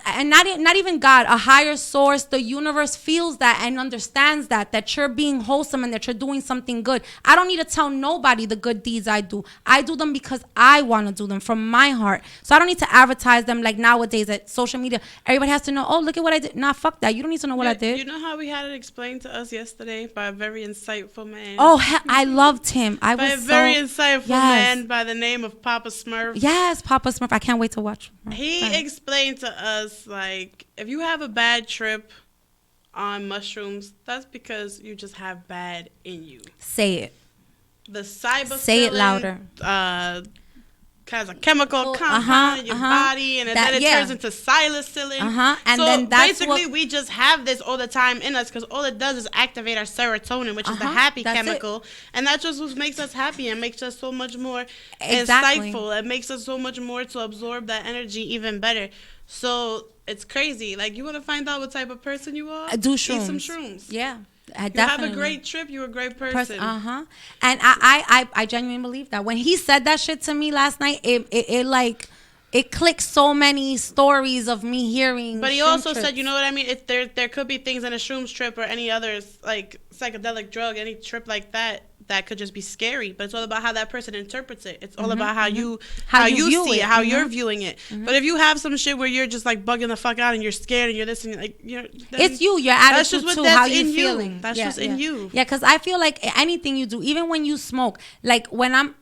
and not even God, a higher source, the universe feels that and understands that you're being wholesome and that you're doing something good. I don't need to tell nobody the good deeds I do. I do them because I want to do them from my heart. So I don't need to advertise them like nowadays at social media. Everybody has to know, oh, look at what I did. Nah, fuck that. You don't need to know what I did. You know how we had it explained to us yesterday by a very insightful man? Oh, I loved him. By a very insightful man by the name of Papa Smurf. Yes, Papa Smurf. I can't wait to watch. He explained to us, like, if you have a bad trip on mushrooms, that's because you just have bad in you. Say it. The psilocybin. Say it louder. Has a chemical compound in your body, and then it turns into psilocybin. And so then that's basically, we just have this all the time in us because all it does is activate our serotonin, which is the happy chemical, and that's just what makes us happy and makes us so much more insightful. It makes us so much more to absorb that energy even better. So it's crazy. Like, you want to find out what type of person you are? Do shrooms. Eat some shrooms. Yeah. You have a great trip. You're a great person. And I genuinely believe that. When he said that shit to me last night, it clicked so many stories of me hearing. But he also said, you know what I mean? There could be things in a shrooms trip or any other like psychedelic drug, any trip like that could just be scary. But it's all about how that person interprets it. It's all about how you see it, how you're viewing it. But if you have some shit where you're just like bugging the fuck out and you're scared and you're this and like it's your attitude too, how you feeling. That's just in you. Yeah, because I feel like anything you do, even when you smoke, like when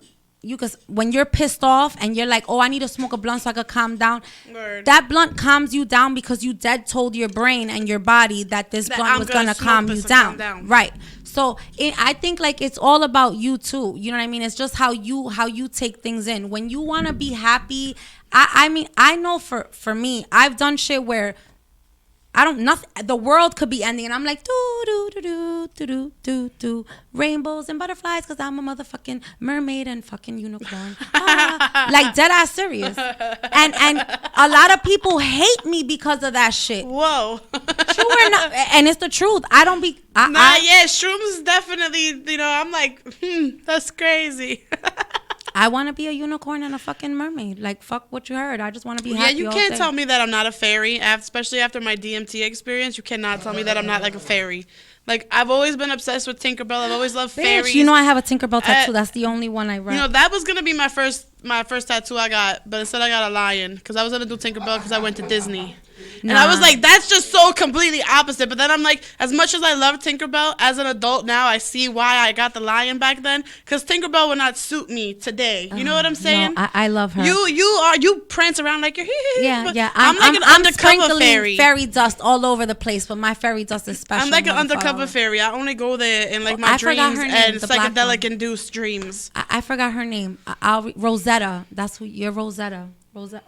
you're pissed off and you're like, oh, I need to smoke a blunt so I could calm down. Word. That blunt calms you down because you told your brain and your body that this blunt was gonna calm you down. Right. So I think like it's all about you too. You know what I mean? It's just how you take things in. When you want to be happy, I mean, I know for me, I've done shit where the world could be ending and I'm like do rainbows and butterflies because I'm a motherfucking mermaid and fucking unicorn. Like dead ass serious. And a lot of people hate me because of that shit. Whoa. True or not, and it's the truth. Shrooms is definitely, I'm like, that's crazy. I want to be a unicorn and a fucking mermaid. Like, fuck what you heard. I just want to be happy. Yeah, you can't tell me that I'm not a fairy, especially after my DMT experience. You cannot tell me that I'm not like a fairy. Like, I've always been obsessed with Tinkerbell. I've always loved fairies. You know I have a Tinkerbell tattoo. That's the only one I read. That was going to be my first tattoo I got, but instead I got a lion because I was going to do Tinkerbell because I went to Disney. And I was like, that's just so completely opposite. But then I'm like, as much as I love Tinkerbell, as an adult now, I see why I got the lion back then. Because Tinkerbell would not suit me today. You know what I'm saying? No, I love her. You prance around like you're Yeah. I'm like an undercover fairy. Fairy dust all over the place, but my fairy dust is special. I'm like an undercover fairy. I only go there in like my dreams and psychedelic induced dreams. I forgot her name. Rosetta. That's who you're, Rosetta.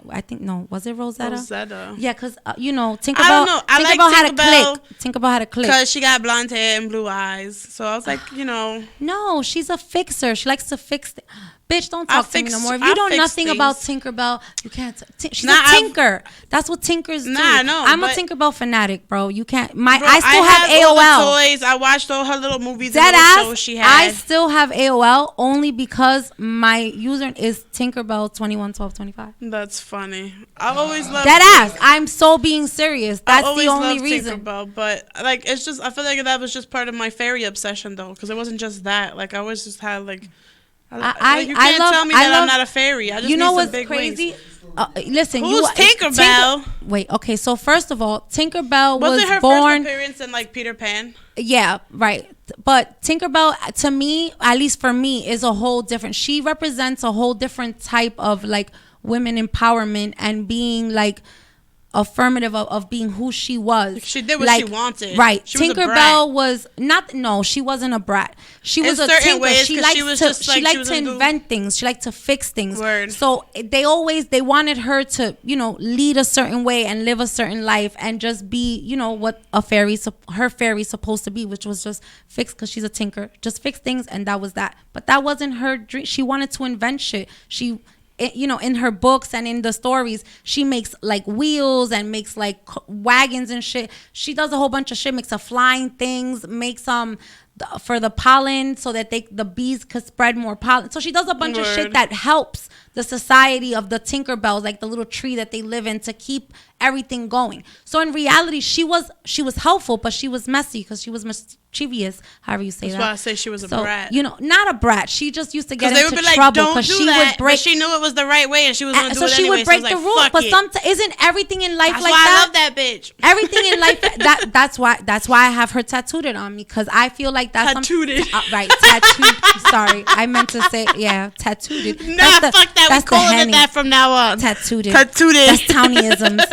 I think was it Rosetta? Rosetta. Yeah, because Tinkerbell. I don't know. I Tinkerbell like had a click. Tinkerbell had a click because she got blonde hair and blue eyes. So I was like, No, she's a fixer. She likes to fix. Bitch, don't talk to me no more. If you know nothing about Tinkerbell, you can't. She's a tinker. That's what tinkers do. I know. I'm a Tinkerbell fanatic, bro. You can't. I still have AOL. All the toys. I watched all her little movies and little shows she had. I still have AOL only because my user is Tinkerbell 211225. That's funny. I've always loved dead ass. I'm so being serious. That's the only reason. Tinkerbell, but like it's just I feel like that was just part of my fairy obsession though, because it wasn't just that. Like I always just had like. You can't tell me that I'm not a fairy. I just need some big crazy? Wings. Listen, who's Tinkerbell? Wait, okay. So first of all, Tinkerbell was her born. First appearance in like Peter Pan? Yeah, right. But Tinkerbell, to me, at least for me, is a whole different. She represents a whole different type of like women empowerment and being like affirmative of being who she was. She did what she wanted. Right. Tinkerbell was not. No, she wasn't a brat. She was a tinker. She liked to invent things. She liked to fix things. Word. So they wanted her to lead a certain way and live a certain life and just be what her fairy's supposed to be, which was just fix, because she's a tinker, just fix things, and that was that. But that wasn't her dream. She wanted to invent shit. In her books and in the stories, she makes like wheels and makes like wagons and shit. She does a whole bunch of shit, makes flying things, makes for the pollen so that the bees could spread more pollen. So she does a bunch of shit that helps the society of the Tinkerbells, like the little tree that they live in, to keep everything going. So in reality, she was helpful, but she was messy because she was mischievous, however you say that. That's why I say she was a brat. Not a brat. She just used to get into be like, trouble because she would break. But she knew it was the right way, and she was going to do it anyway. So she would break the rules. But isn't everything in life that's like why that? I love that bitch. Everything in life. That's why I have her tattooed on me, because I feel like like that's tattooed. Right, tattooed. Sorry, I meant to say tattooed. Nah, fuck that. We calling it that from now on. Tattooed. Tattooed. That's Townieisms.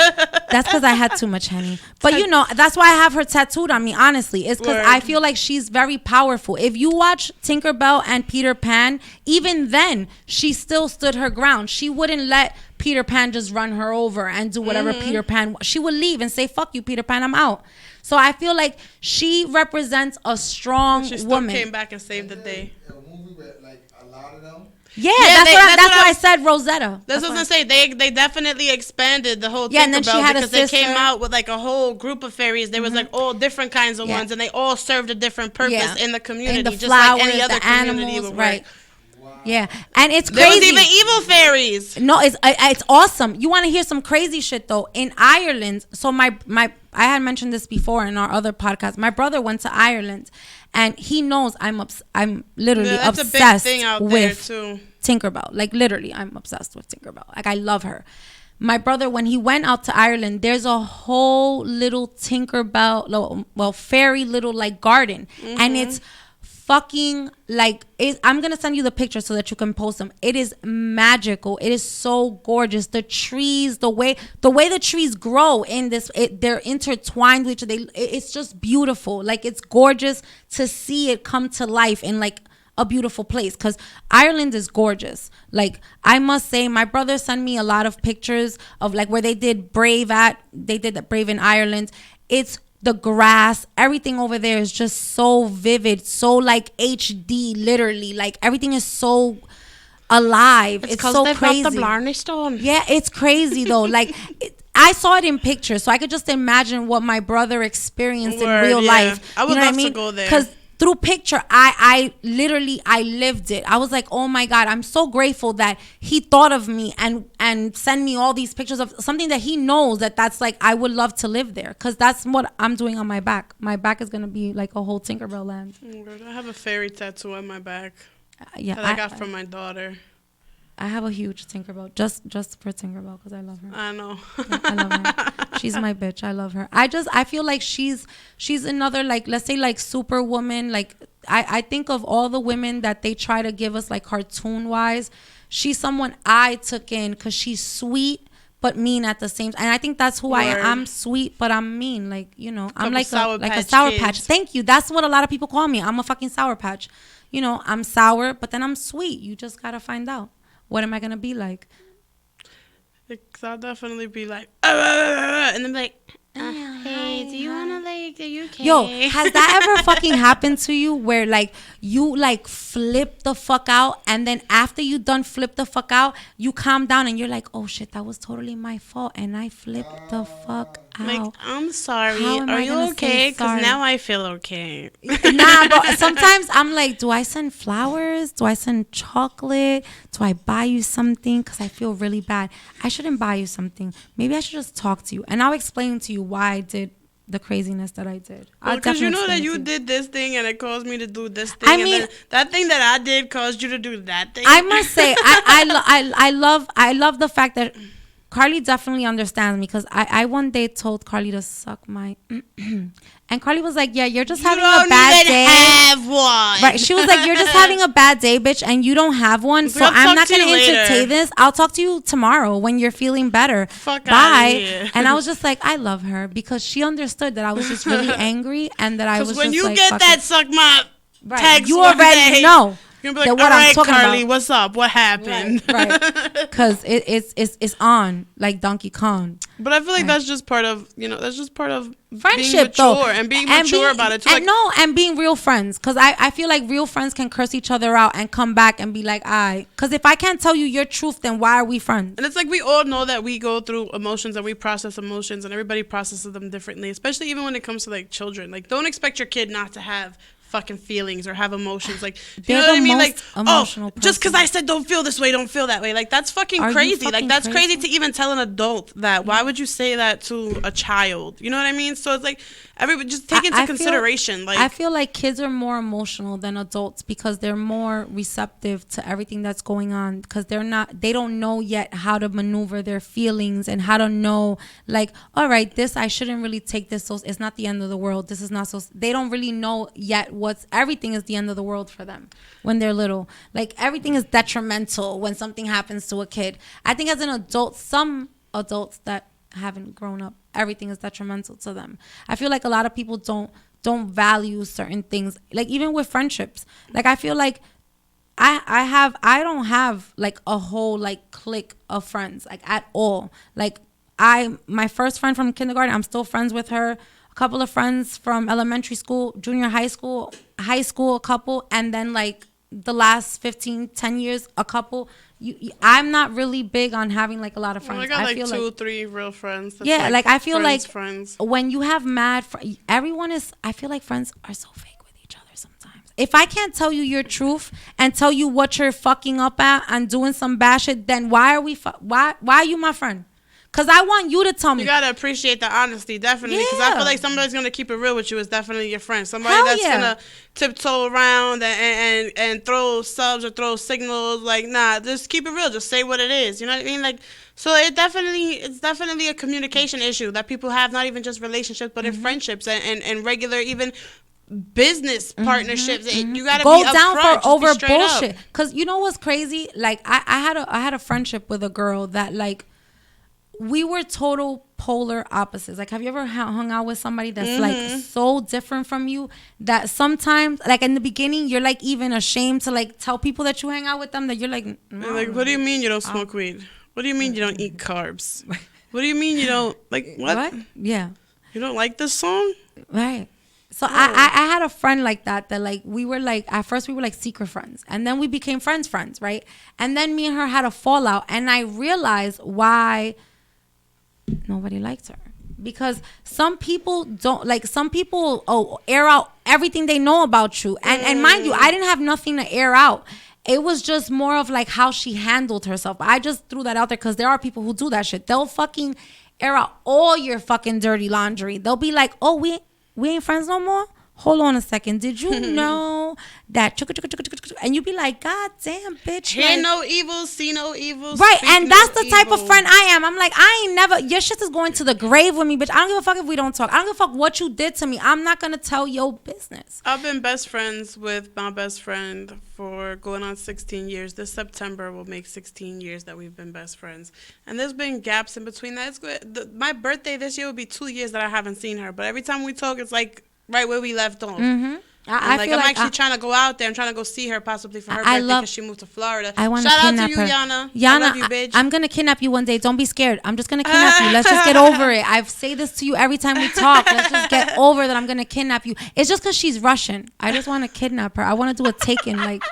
That's because I had too much Henny. But that's why I have her tattooed on me. Honestly, it's because I feel like she's very powerful. If you watch Tinkerbell and Peter Pan, even then she still stood her ground. She wouldn't let Peter Pan just run her over and do whatever Peter Pan. She would leave and say, "Fuck you, Peter Pan. I'm out." So I feel like she represents a strong She still woman. came back and saved the day. A movie with like a lot of them. Yeah, that's why I said Rosetta. That's what I was gonna say. They definitely expanded the whole Yeah, and then she Tinkerbell had a because they came sister. out with like a whole group of fairies. There was like all different kinds of ones, and they all served a different purpose in the community, And the just flowers, like any other the community animals, would work. right? Yeah, and it's There crazy. was even evil fairies. No, it's awesome. You want to hear some crazy shit though? In Ireland, so my I had mentioned this before in our other podcast. My brother went to Ireland, and he knows I'm literally That's obsessed a big thing out there with too. Tinkerbell. Like literally, I'm obsessed with Tinkerbell. Like I love her. My brother, when he went out to Ireland, there's a whole little Tinkerbell, well, fairy little like garden, and it's fucking like I'm gonna send you the picture so that you can post them. It is magical. It is so gorgeous. The trees, the way the trees grow in this, they're intertwined with each other. It's just beautiful. Like it's gorgeous to see it come to life in like a beautiful place, because Ireland is gorgeous. Like I must say, my brother sent me a lot of pictures of like where they did Brave in Ireland. It's the grass, everything over there is just so vivid, so like HD, literally. Like everything is so alive. It's so crazy. The Blarney Stone. Yeah, it's crazy though. Like I saw it in pictures, so I could just imagine what my brother experienced in real life. I would love to go there. Because through picture, I literally lived it. I was like, oh my God, I'm so grateful that he thought of me and send me all these pictures of something that he knows that's like, I would love to live there. Because that's what I'm doing on my back. My back is going to be like a whole Tinkerbell land. I have a fairy tattoo on my back Yeah, that I got from my daughter. I have a huge Tinkerbell, just for Tinkerbell, because I love her. I know. Yeah, I love her. She's my bitch. I love her. I feel like she's another, like, let's say like superwoman. Like I think of all the women that they try to give us like cartoon wise, she's someone I took in because she's sweet but mean at the same time. And I think that's who I am. I'm sweet but I'm mean. Like, you know, I'm like a sour patch. Thank you. That's what a lot of people call me. I'm a fucking sour patch. You know, I'm sour, but then I'm sweet. You just gotta find out. What am I gonna be like? I'll definitely be like, and then like, Hey, do you wanna like? Are you okay? Yo, has that ever fucking happened to you where like you like flip the fuck out, and then after you done flip the fuck out, you calm down and you're like, oh shit, that was totally my fault, and I flipped the fuck out. like, I'm sorry. How am Are I you gonna okay? say Because sorry? now I feel okay. Nah, but sometimes I'm like, do I send flowers? Do I send chocolate? Do I buy you something? Because I feel really bad. I shouldn't buy you something. Maybe I should just talk to you, and I'll explain to you why I did the craziness that I did. Because you know that you did this thing and it caused me to do this thing. And then that thing that I did caused you to do that thing. I must say, I love the fact that Carly definitely understands me, because I one day told Carly to suck my and Carly was like, yeah, you're just having a bad day. Have one. Right. She was like, you're just having a bad day, bitch, and you don't have one. So I'm not going to entertain this. I'll talk to you tomorrow when you're feeling better. Fuck Bye. here. And I was just like, I love her, because she understood that I was just really angry, and that I was just like, because when you get that suck my text, you already know. You're gonna be like, what all I'm right, talking Carly, about. what's up? What happened? Right. Because it's on like Donkey Kong. But I feel like that's just part of, Friendship, being mature though, and being mature about it too. And being real friends, because I feel like real friends can curse each other out and come back and be like, because if I can't tell you your truth, then why are we friends? And it's like, we all know that we go through emotions and we process emotions, and everybody processes them differently, especially even when it comes to like children. Like, don't expect your kid not to have fucking feelings or have emotions. Like, you know what I mean? Like, just because I said don't feel this way, don't feel that way. Like, that's fucking crazy. Like, that's crazy to even tell an adult that. Why would you say that to a child? You know what I mean? So it's like, everybody just take into consideration. I feel like kids are more emotional than adults, because they're more receptive to everything that's going on, because they don't know yet how to maneuver their feelings and how to know, like, all right, this, I shouldn't really take this, so it's not the end of the world. This is not so, they don't really know yet everything is the end of the world for them when they're little. Like everything is detrimental when something happens to a kid. I think as an adult, some adults that haven't grown up, everything is detrimental to them. I feel like a lot of people don't value certain things. Like even with friendships, like I feel like I don't have like a whole like clique of friends like at all. Like my first friend from kindergarten, I'm still friends with her. A couple of friends from elementary school, junior high school, a couple, and then like the last 10 years, a couple. I'm not really big on having like a lot of friends. I got like feel 2-3 real friends. That's yeah, like I feel like friends. When you have everyone is. I feel like friends are so fake with each other sometimes. If I can't tell you your truth and tell you what you're fucking up at and doing some bad shit, then why are you my friend? Because I want you to tell me. You got to appreciate the honesty, definitely. Because I feel like somebody's going to keep it real with you is definitely your friend. Somebody that's going to tiptoe around and throw subs or throw signals. Like, nah, just keep it real. Just say what it is. You know what I mean? Like, so it's definitely a communication issue that people have, not even just relationships, but in friendships and regular even business partnerships. You gotta go be down upfront, for over bullshit. bullshit. Because you know what's crazy? Like I had a friendship with a girl that like we were total polar opposites. Like, have you ever hung out with somebody that's like so different from you that sometimes, like in the beginning, you're like even ashamed to like tell people that you hang out with them that you're like, no, like, what do you mean you don't smoke weed? What do you mean you don't eat carbs? What do you mean you don't like what? Yeah, you don't like this song, right? So I had a friend like that like we were like, at first we were like secret friends, and then we became friends, right? And then me and her had a fallout, and I realized why nobody liked her. Because some people air out everything they know about you, and mind you, I didn't have nothing to air out. It was just more of like how she handled herself. I just threw that out there because there are people who do that shit. They'll fucking air out all your fucking dirty laundry. They'll be like, oh, we ain't friends no more? Hold on a second. Did you know that? And you be like, God damn, bitch. Hear no evil, see no evil. Right, and that's the type of friend I am. I'm like, I ain't never, your shit is going to the grave with me, bitch. I don't give a fuck if we don't talk. I don't give a fuck what you did to me. I'm not going to tell your business. I've been best friends with my best friend for going on 16 years. This September will make 16 years that we've been best friends. And there's been gaps in between that. It's good. My birthday this year will be 2 years that I haven't seen her. But every time we talk, it's like, right where we left off. I feel like I'm actually trying to go out there. I'm trying to go see her possibly for her birthday because she moved to Florida. I want to Shout kidnap out to you, her. Yana. Yana, I love you, bitch. I'm going to kidnap you one day. Don't be scared. I'm just going to kidnap you. Let's just get over it. I say this to you every time we talk. Let's just get over that I'm going to kidnap you. It's just because she's Russian. I just want to kidnap her. I want to do a taken. Like,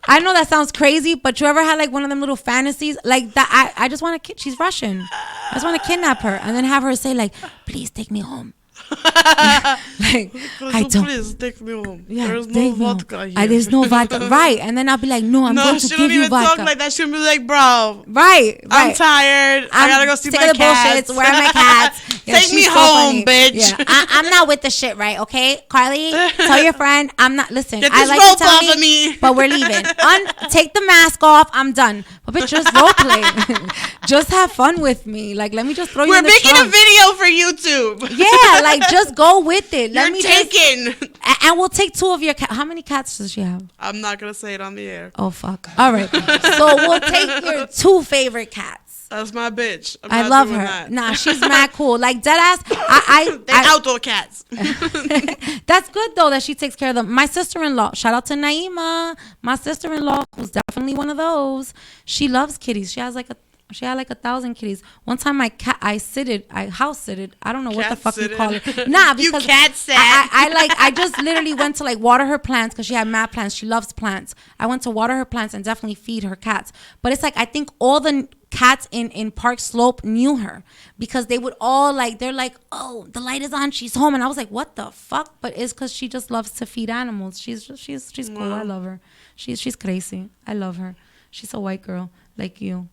I know that sounds crazy, but you ever had like one of them little fantasies? Like that, I just want to, she's Russian. I just want to kidnap her and then have her say like, please take me home. Like, I don't. Please take me home. Yeah, there's no vodka here. There's no vodka. Right. And then I'll be like, no, I'm going to give you vodka. No, she don't even talk like that. She'll be like, bro. Right. I'm tired. I gotta go see my cats. Where are my cats? Take me home, bitch. Yeah. I'm not with the shit, right? Okay, Carly, tell your friend I'm not. Listen, get this I like rope to tell off of me, but we're leaving. Take the mask off. I'm done. But bitch, just role play. Just have fun with me. Like, let me just throw you in the trunk. We're making a video for YouTube. Yeah, like just go with it. You're taken. And we'll take 2 of your cats. How many cats does she have? I'm not gonna say it on the air. Oh fuck. All right. So we'll take your 2 favorite cats. That's my bitch. I love her. That. Nah, she's mad cool. Like dead ass. They're outdoor cats. That's good though that she takes care of them. My sister-in-law. Shout out to Naima. My sister-in-law, who's definitely one of those. She loves kitties. She had like 1,000 kitties. One time I house sitted. I don't know what the fuck you call it. Nah, because you cat sat. I just literally went to like water her plants because she had mad plants. She loves plants. I went to water her plants and definitely feed her cats. But it's like I think all the cats in Park Slope knew her because they would all like, they're like, oh, the light is on, she's home. And I was like, what the fuck? But it's because she just loves to feed animals. She's cool. I love her. She's crazy. I love her. She's a white girl like you.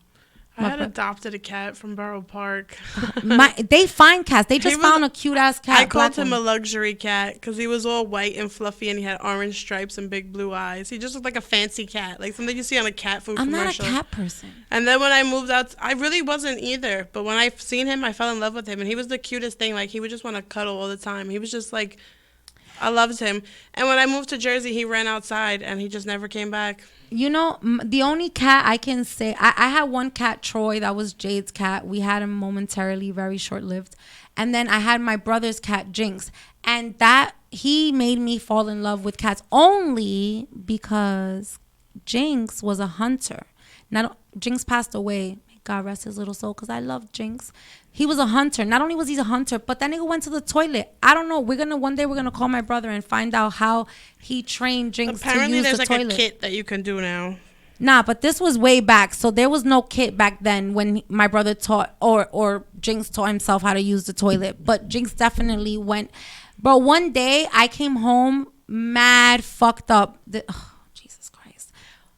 I had adopted a cat from Borough Park. They find cats. They just found a cute ass cat. I called him a luxury cat because he was all white and fluffy and he had orange stripes and big blue eyes. He just looked like a fancy cat, like something you see on a cat food commercial. I'm not a cat person. And then when I moved out, I really wasn't either. But when I seen him, I fell in love with him, and he was the cutest thing. Like he would just want to cuddle all the time. He was just like I loved him. And when I moved to Jersey, he ran outside and he just never came back. You know, the only cat I can say, I had one cat, Troy, that was Jade's cat. We had him momentarily, very short-lived. And then I had my brother's cat, Jinx. And that, he made me fall in love with cats only because Jinx was a hunter. Jinx passed away. God rest his little soul, because I love Jinx. He was a hunter. Not only was he a hunter, but that nigga went to the toilet. I don't know. One day we're gonna call my brother and find out how he trained Jinx to use the toilet. Apparently there's like a kit that you can do now. Nah, but this was way back, so there was no kit back then when my brother taught or Jinx taught himself how to use the toilet. But Jinx definitely went. Bro, one day I came home mad fucked up. Jesus Christ.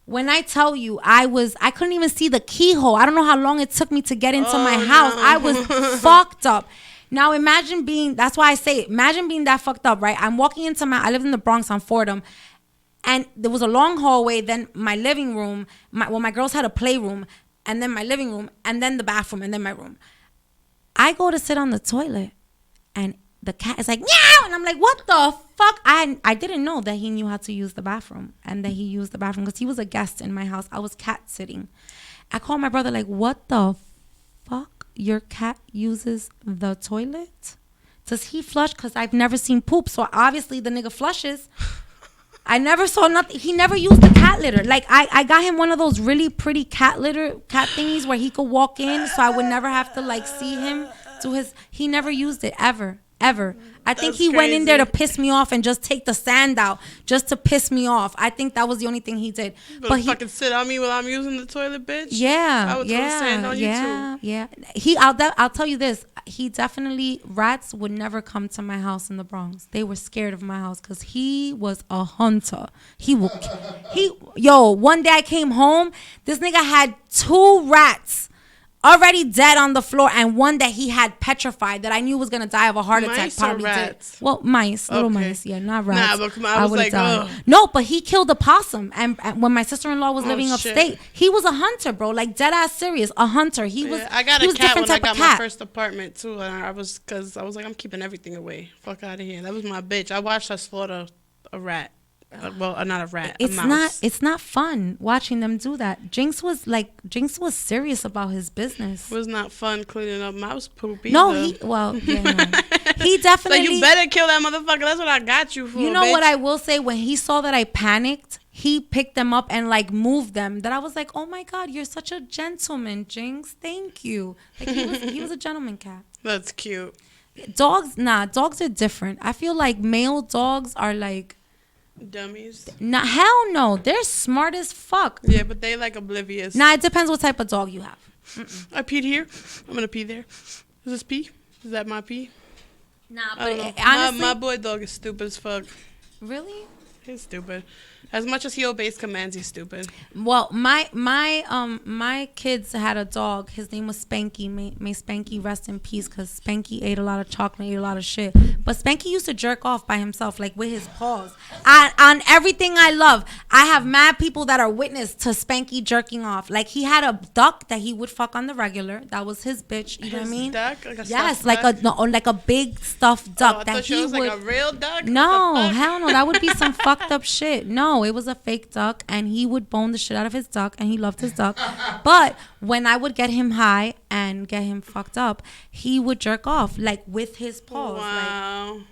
When I tell you, I couldn't even see the keyhole. I don't know how long it took me to get into my house. No. I was fucked up. Now imagine that's why I say it. Imagine being that fucked up, right? I'm walking into I lived in the Bronx on Fordham. And there was a long hallway, then my living room. My girls had a playroom, and then my living room, and then the bathroom, and then my room. I go to sit on the toilet, and the cat is like, meow! And I'm like, what the fuck? I didn't know that he knew how to use the bathroom, and that he used the bathroom because he was a guest in my house. I was cat sitting. I called my brother like, what the fuck? Your cat uses the toilet? Does he flush? Because I've never seen poop, so obviously the nigga flushes. I never saw nothing. He never used the cat litter. Like, I got him one of those really pretty cat thingies where he could walk in, so I would never have to, like, see him do his. He never used it, ever. I think he went in there to piss me off and just take the sand out just to piss me off. I think that was the only thing he did. But he fucking sit on me while I'm using the toilet, bitch. Yeah, I would throw sand on you too. Yeah. I'll tell you this. He definitely, rats would never come to my house in the Bronx. They were scared of my house because he was a hunter. One day I came home, this nigga had 2 rats already dead on the floor, and one that he had petrified that I knew was gonna die of a heart attack. Mice probably or rats? Did. Well, mice, little mice, yeah, not rats. Nah, but I was like, oh. No, but he killed a possum, and when my sister-in-law was living upstate, he was a hunter, bro, like dead ass serious, a hunter. He was. I got a cat when I got my first apartment too, and I was like, I'm keeping everything away. Fuck out of here. That was my bitch. I watched her slaughter a rat. Not a rat. A mouse. It's not fun watching them do that. Jinx was serious about his business. It was not fun cleaning up mouse poop either. No, he definitely. Like, you better kill that motherfucker. That's what I got you for. You know bitch. what I will say? When he saw that I panicked, he picked them up and like moved them. That I was like, oh my God, you're such a gentleman, Jinx. Thank you. Like he was a gentleman cat. That's cute. Dogs are different. I feel like male dogs are like dummies. Nah, hell no. They're smart as fuck. Yeah, but they like oblivious. Nah, it depends what type of dog you have. I peed here. I'm gonna pee there. Is this pee? Is that my pee? Nah, but honestly, my boy dog is stupid as fuck. Really? He's stupid. As much as he obeys commands, he's stupid. Well, my kids had a dog. His name was Spanky. May Spanky rest in peace, because Spanky ate a lot of chocolate, ate a lot of shit. But Spanky used to jerk off by himself, like with his paws. On everything I love, I have mad people that are witness to Spanky jerking off. Like, he had a duck that he would fuck on the regular. That was his bitch. You know what I mean? Duck? Like a yes, duck? like a big stuffed duck. I that thought he was would. Like a real duck. No, hell no. That would be some fucked up shit. No, it was a fake duck, and he would bone the shit out of his duck, and he loved his duck. But when I would get him high and get him fucked up, he would jerk off like with his paws. Wow. Like,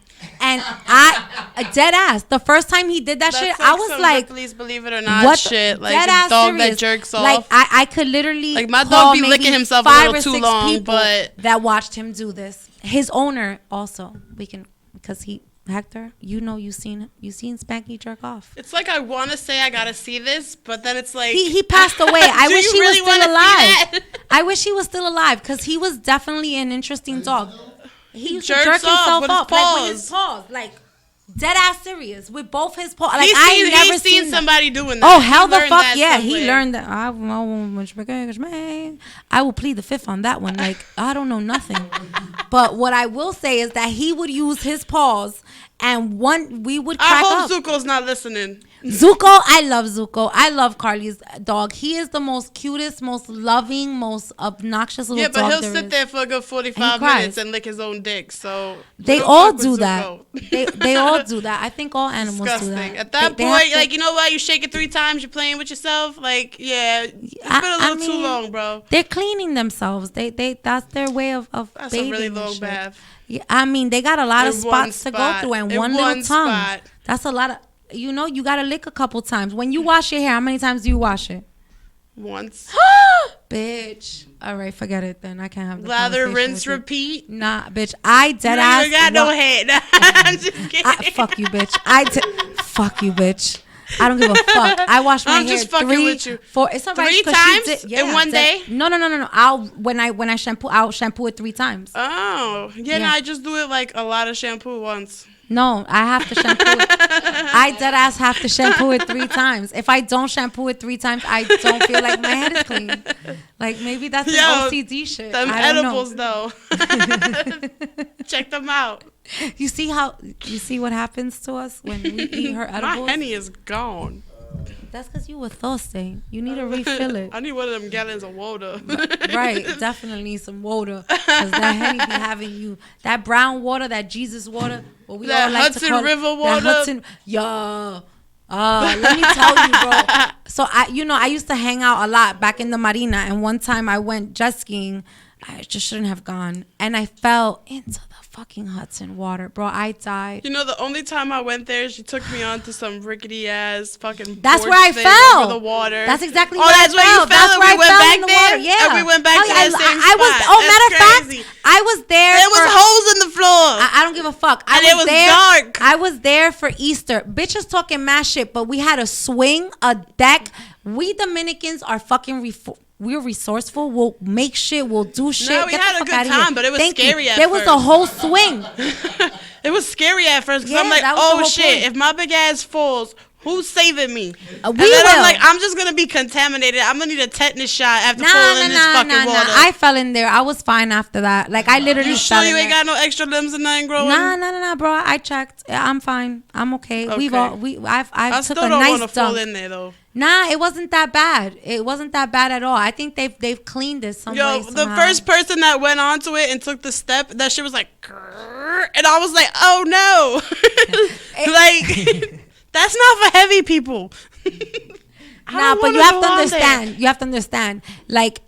and I dead ass. The first time he did that shit, I was like, please believe it or not, what shit. Like dead a ass dog serious. that jerks off. Like I could literally like my dog be licking himself a little too long, but that watched him do this. His owner also, because Hector, you seen Spanky jerk off. It's like I want to say I gotta see this, but then it's like he passed away. I wish he was still alive. I wish he was still alive, because he was definitely an interesting dog. He used to jerks jerk himself with off his paws. like with his paws, like dead ass serious with both his paws. Like he's seen somebody doing that. Oh hell the fuck yeah! He learned that. I will plead the fifth on that one. Like, I don't know nothing. But what I will say is that he would use his paws, and we would crack up. I hope Zuko's not listening. Zuko, I love Zuko. I love Carly's dog. He is the most cutest, most loving, most obnoxious little dog. Yeah, but he'll there sit is. there for a good 45 cries. minutes and lick his own dick. So They don't all fuck with do that. Zuko. They all do that. I think all animals Disgusting. do that. At that They point, have to- like, you know what? You shake it 3 times, you're playing with yourself. Like, yeah, it's been a little too long, bro. They're cleaning themselves. They that's their way of That's bathing a really and long shit. bath. Yeah, I mean, they got a lot of In one spots to go spot. through and In one little one tongue. spot. That's a lot of. You know, you gotta lick a couple times. When you wash your hair, how many times do you wash it? Once. Bitch. All right, forget it then. I can't have the Lather, conversation rinse, with you. repeat. Nah, bitch. I dead You ass. ain't got no head. I'm just kidding. Fuck you, bitch. Fuck you, bitch. I don't give a fuck. I wash my I'm hair just fucking 3, with you. 4. It's alright. 3 times in one day? No. I'll when I shampoo, I'll shampoo it 3 times. Oh. Yeah, no, Yeah. I just do it like a lot of shampoo once. No, I have to shampoo it. I dead ass have to shampoo it 3 times. If I don't shampoo it 3 times, I don't feel like my head is clean. Like maybe that's an OCD shit. Them I don't edibles though. Check them out. know. You see what happens to us when we eat her My edibles? Henny is gone. That's because you were thirsty. You need to refill it. I need one of them gallons of water. Right, definitely need some water. Because that Henny be having you. That brown water, that Jesus water. What we That all like Hudson to call River it, water. That Hudson, let me tell you, bro. So I used to hang out a lot back in the marina. And one time I went jet skiing. I just shouldn't have gone. And I fell into the fucking Hudson water, bro. I died. You know, the only time I went there, she took me on to some rickety ass fucking. That's board where I thing fell. Over the water. That's exactly Oh, where that's I where fell. you fell. That's And where we I went fell back in the there. water. Yeah, And we went back Hell to yeah, that same I was. spot. Oh, That's matter of crazy. fact, I was there. There was holes in the floor. I don't give a fuck. And it was there, dark. I was there for Easter. Bitches talking mad shit, but we had a swing, a deck. We Dominicans are fucking. We're resourceful. We'll make shit. We'll do shit. No, we Get the had a fuck good outta here. time, but it was Thank scary you. at There was a first. whole swing. It was scary at first because Yeah, I'm like, that was the oh whole shit, point. if my big ass falls, who's saving me? We and then will. I'm like, I'm just gonna be contaminated. I'm gonna need a tetanus shot after falling in this fucking water. I fell in there. I was fine after that. Like I literally. You fell sure you in ain't there. got no extra limbs and nothing growing? Nah, bro. I checked. I'm fine. I'm okay. Okay. I I took still a don't nice want to fall dump. in there though. Nah, it wasn't that bad. It wasn't that bad at all. I think they've cleaned it some way, Yo, the somehow. first person that went onto it and took the step, that shit was like, grrr, and I was like, oh no, like that's not for heavy people. Nah, but you have to understand. You have to understand. Like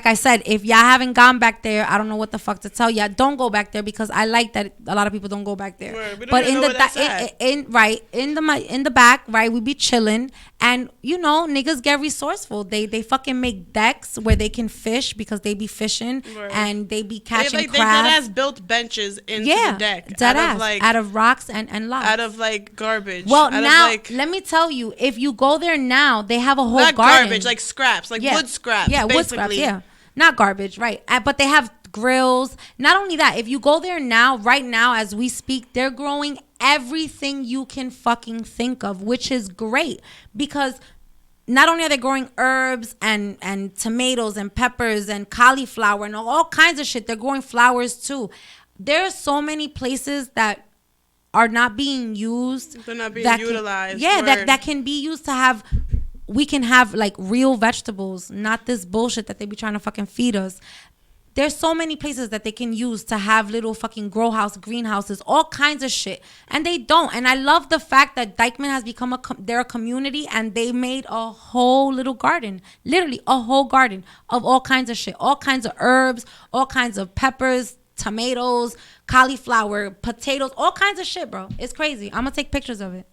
I said, if y'all haven't gone back there, I don't know what the fuck to tell y'all. Don't go back there because I like that a lot of people don't go back there. Word, we don't But even in know the where that's at. in the back, right, we be chilling, and niggas get resourceful. They fucking make decks where they can fish because they be fishing. Word. And they be They catching dead crabs. ass built benches into the deck dead out ass, of like out of rocks and logs. out of like garbage. Well, out now of, like, let me tell you, if you go there now, they have a whole not garden. garbage, like scraps, like wood scraps. Yeah, basically. wood scraps. Yeah, not garbage, right? But they have grills. Not only that, if you go there now, right now as we speak, they're growing everything you can fucking think of, which is great because not only are they growing herbs and tomatoes and peppers and cauliflower and all kinds of shit, they're growing flowers too. There are so many places that are not being used. They're not being utilized. That can be used to have. We can have like real vegetables, not this bullshit that they be trying to fucking feed us. There's so many places that they can use to have little fucking grow house, greenhouses, all kinds of shit. And they don't. And I love the fact that Dykeman has become they're a community and they made a whole little garden, literally a whole garden of all kinds of shit, all kinds of herbs, all kinds of peppers, tomatoes, cauliflower, potatoes, all kinds of shit, bro. It's crazy. I'm gonna take pictures of it.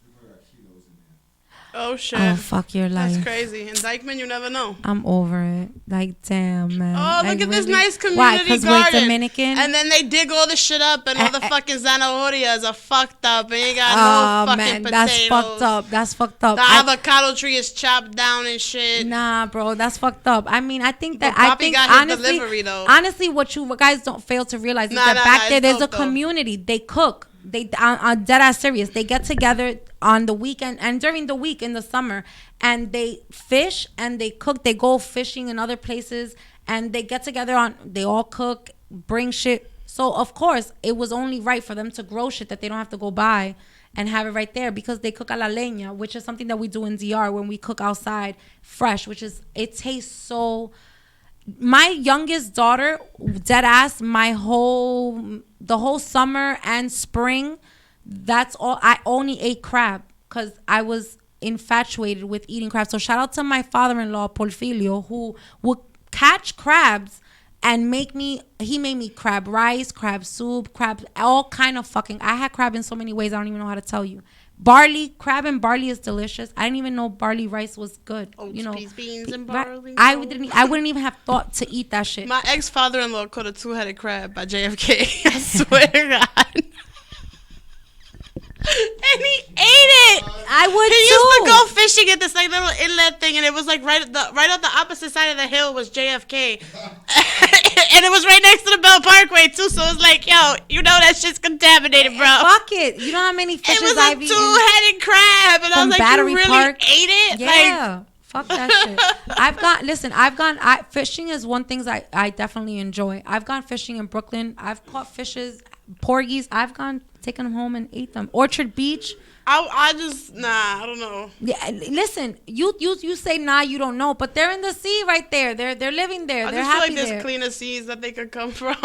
Oh shit. Oh, fuck your life. That's crazy. In Dykeman, you never know. I'm over it. Like, damn, man. Oh, Like, look at this really? nice community Why? Because we're garden. Dominican? And then they dig all the shit up, and all the fucking zanahorias are fucked up, and you got no fucking man, potatoes. that's fucked up. That's fucked up. The avocado tree is chopped down and shit. Nah, bro, that's fucked up. I mean, I think that But I Papi think got his honestly, delivery, though. honestly, what you guys don't fail to realize is that back there, there's a community. They cook. They on dead ass serious. They get together on the weekend and during the week in the summer, and they fish and they cook. They go fishing in other places, and they get together they all cook, bring shit. So of course, it was only right for them to grow shit that they don't have to go buy. and have it right there because they cook a la leña, which is something that we do in DR when we cook outside fresh, which is, it tastes so. My youngest daughter, dead ass, the whole summer and spring, that's all. I only ate crab because I was infatuated with eating crab. So shout out to my father-in-law, Porfirio, who would catch crabs and he made me crab rice, crab soup, crab, all kind of fucking. I had crab in so many ways I don't even know how to tell you. Crab and barley is delicious. I didn't even know barley rice was good. Oats, peas, beans, and barley. I wouldn't even have thought to eat that shit. My ex-father-in-law caught a 2-headed crab by JFK. I swear to God. And he ate it. I would He too. used to go fishing at this like little inlet thing, and it was like right on the opposite side of the hill was JFK, and it was right next to the Bell Parkway too. So it's like, yo, you know that shit's contaminated, bro. Fuck it. You know how many fishes It was I've a eaten? 2-headed crab, and I was like, Battery you really Park. ate it? Yeah. Fuck that shit. Fishing is one thing I definitely enjoy. I've gone fishing in Brooklyn. I've caught fishes, porgies. I've taken them home and ate them. Orchard Beach. I don't know. Yeah, listen, you say nah, you don't know, but they're in the sea right there. They're living there. They're happy there. I just feel like there's cleaner seas that they could come from.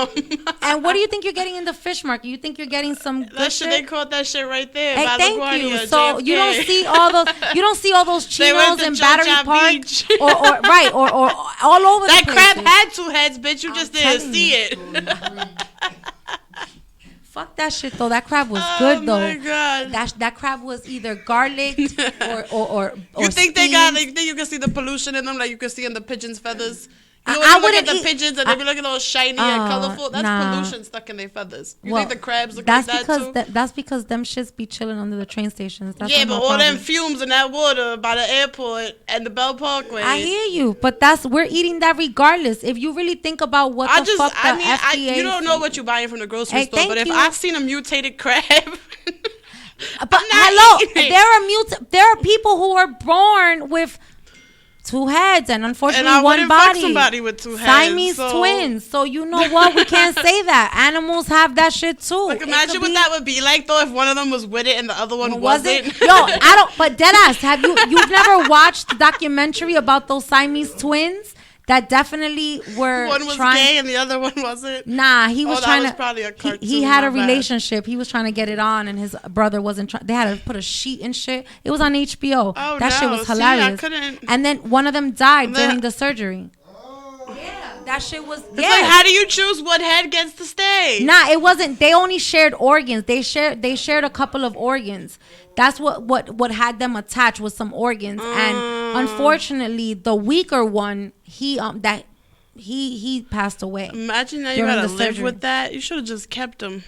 And what do you think you're getting in the fish market? You think you're getting some good that shit? They caught that shit right there. Hey, by thank LaGuardia, you. So JFK. you don't see all those chinos in Battery Park, Beach. or all over that the crab places. had 2 heads, bitch. You just didn't see it. Fuck that shit though. That crab was good though. Oh my God. That crab was either garlic or You think steamed. they think you can see the pollution in them like you can see in the pigeons' feathers? You know, I when you look at wouldn't the pigeons and they be looking all shiny and colorful. That's pollution stuck in their feathers. You think the crabs look like that too? That's because them shits be chilling under the train stations. That's Yeah, not but no all problem. them fumes in that water by the airport and the Bell Parkway. I hear you, but we're eating that regardless. If you really think about what the fuck the FDA. You don't know what you're buying from the grocery Hey, store, but if you. I've seen a mutated crab. But hello, there are people who are born with 2 heads and unfortunately and I one body. Fuck somebody with 2 heads. Siamese twins. So you know what? We can't say that. Animals have that shit too. Like imagine what that would be like though if one of them was with it and the other one wasn't. Yo, I don't. But deadass, you've never watched the documentary about those Siamese twins? That definitely were one was gay and the other one wasn't. Nah, he was trying to. Probably a cartoon, he had a relationship. He was trying to get it on, and his brother wasn't trying. They had to put a sheet and shit. It was on HBO. Oh, that shit was hilarious. See, I couldn't. And then one of them died during the surgery. Yeah, that shit was. It's like, how do you choose what head gets to stay? Nah, it wasn't. They only shared organs. They shared a couple of organs. That's what had them attached with some organs, and unfortunately, the weaker one, he passed away. Imagine now you gotta live with that. You should have just kept him.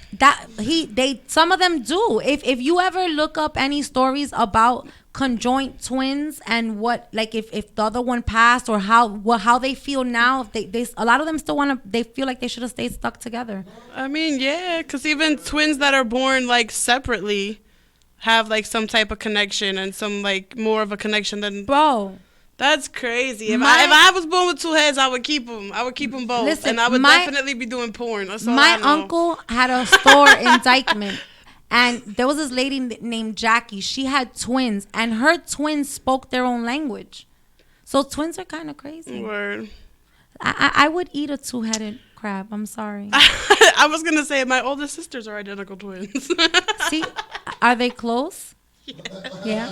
Some of them do. If you ever look up any stories about conjoint twins and what, like if the other one passed or how they feel now, they a lot of them still they feel like they should have stayed stuck together. I mean, yeah, because even twins that are born like separately have like some type of connection and some like more of a connection than That's crazy. If I was born with 2 heads, I would keep them. I would keep them both, listen, and I would definitely be doing porn. That's all I know. My uncle had a store in Dykeman, and there was this lady named Jackie. She had twins, and her twins spoke their own language. So twins are kind of crazy. Word. I would eat a 2-headed crab. I'm sorry. I was gonna say my older sisters are identical twins. See, are they close? Yeah.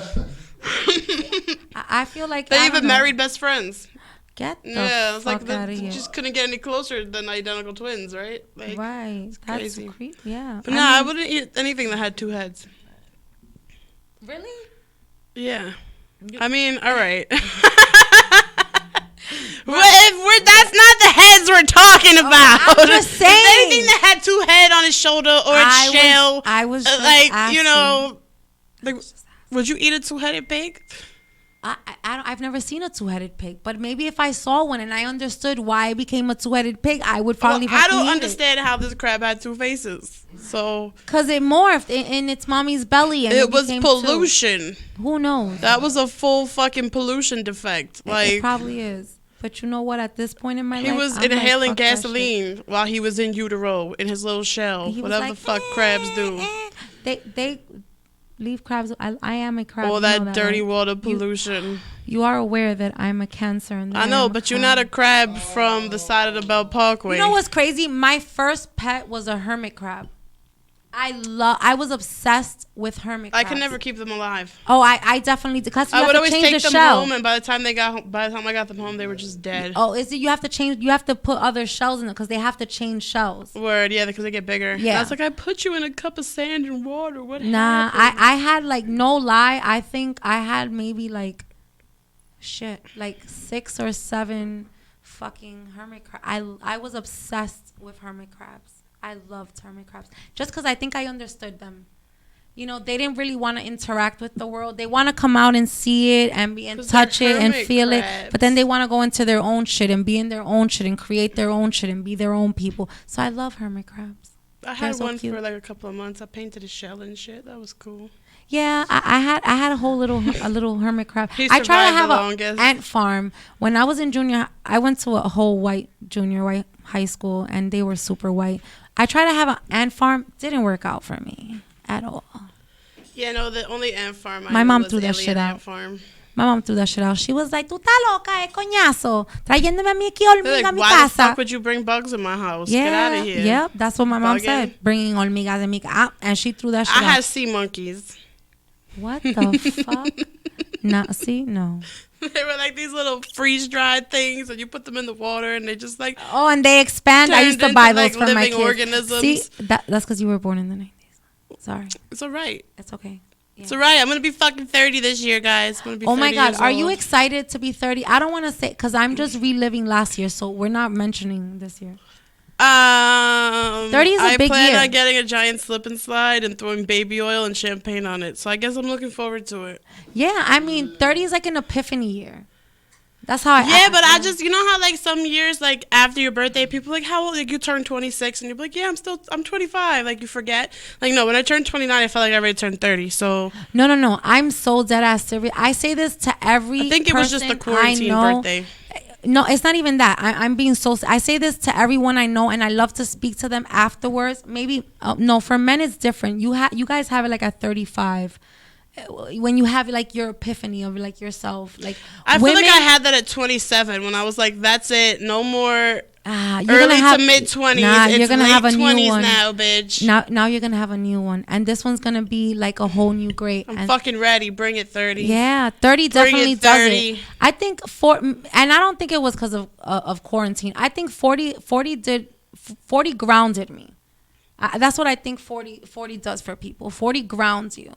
I feel like they even married best friends. Get the it's fuck like out of here. Just couldn't get any closer than identical twins, right? Like, right. That's crazy. Creepy. Yeah. But I wouldn't eat anything that had 2 heads. Really? Yeah. I mean, all right. That's not the heads we're talking about. I'm just saying. Anything that had 2 head on his shoulder or its shell. I was just like, asking. you know, like, would you eat a 2-headed pig? I've never seen a 2-headed pig, but maybe if I saw one and I understood why it became a 2-headed pig, I would probably. I don't understand how this crab had 2 faces. So. Because it morphed in its mommy's belly, and it was pollution. 2. Who knows? That was a full fucking pollution defect. It probably is. But you know what? At this point in my life, he was inhaling gasoline while he was in utero in his little shell. Whatever the fuck crabs do. leave crabs. I am a crab. All you that know dirty right? water pollution. You are aware that I'm a Cancer. And that I know, am a but you're crab. not a crab from the side of the Belt Parkway. You know what's crazy? My first pet was a hermit crab. I was obsessed with hermit crabs. I can never keep them alive. Oh, I definitely did. Cause you I have would to always change take the them shell. home, and by the time I got them home, they were just dead. Oh, is it? You have to change. You have to put other shells in it because they have to change shells. Word, yeah, because they get bigger. Yeah. And I was like, I put you in a cup of sand and water. What Nah, happened? I had like no lie. I think I had maybe like 6 or 7 fucking hermit crabs. I was obsessed with hermit crabs. I loved hermit crabs just because I think I understood them. You know, they didn't really want to interact with the world. They want to come out and see it and touch it and feel it. But then they want to go into their own shit and be in their own shit and create their own shit and be their own people. So I love hermit crabs. I had one for like a couple of months. I painted a shell and shit. That was cool. Yeah, I had a whole little hermit crab. He I tried to have an ant farm when I was in junior. I went to a whole white high school and they were super white. I tried to have an ant farm. Didn't work out for me at all. Yeah, no, the only ant farm My mom threw that shit out. Farm. My mom threw that shit out. She was like, "Tú estás loca, coñazo, trayéndome a mí aquí hormiga a mi Why casa." the fuck would you bring bugs in my house? Get out of here. Yep, that's what my mom Bugging. said. Bringing hormigas in mi casa, and she threw that shit out. I had sea monkeys. What the fuck? No. They were like these little freeze-dried things, and you put them in the water, and they just like Oh, and they expand. I used to buy those for my kids. Organisms. See, that's because you were born in the 90s. Sorry. It's all right. It's okay. Yeah. It's all right. I'm gonna be fucking 30 this year, guys. I'm gonna be. Oh my 30 God, years are you old. excited to be 30? I don't want to say because I'm just reliving last year, so we're not mentioning this year. 30 is a big I plan year. on getting a giant slip and slide and throwing baby oil and champagne on it. So I guess I'm looking forward to it. Yeah, I mean, 30 is like an epiphany year. That's how But I just, you know how like some years, like after your birthday, people are like, how old? Like you turn 26 and you're like, yeah, I'm 25. Like you forget. Like no, when I turned 29, I felt like I already turned 30. So No. I'm so dead ass serious. I say this to every I think it was just the quarantine birthday. No, it's not even that. I'm being so. I say this to everyone I know, and I love to speak to them afterwards. Maybe no, for men it's different. You guys have it like at 35. When you have like your epiphany of like yourself, like I feel like I had that at 27 when I was like, that's it, no more you're early gonna have, to mid 20s. Nah, it's you're gonna late have a 20s new one now, bitch. Now you're gonna have a new one, and this one's gonna be like a whole new grade. I'm fucking ready. Bring it 30. Yeah, 30 definitely it 30. does it. I think and I don't think it was because of quarantine. I think 40 grounded me. That's what I think 40 does for people. 40 grounds you.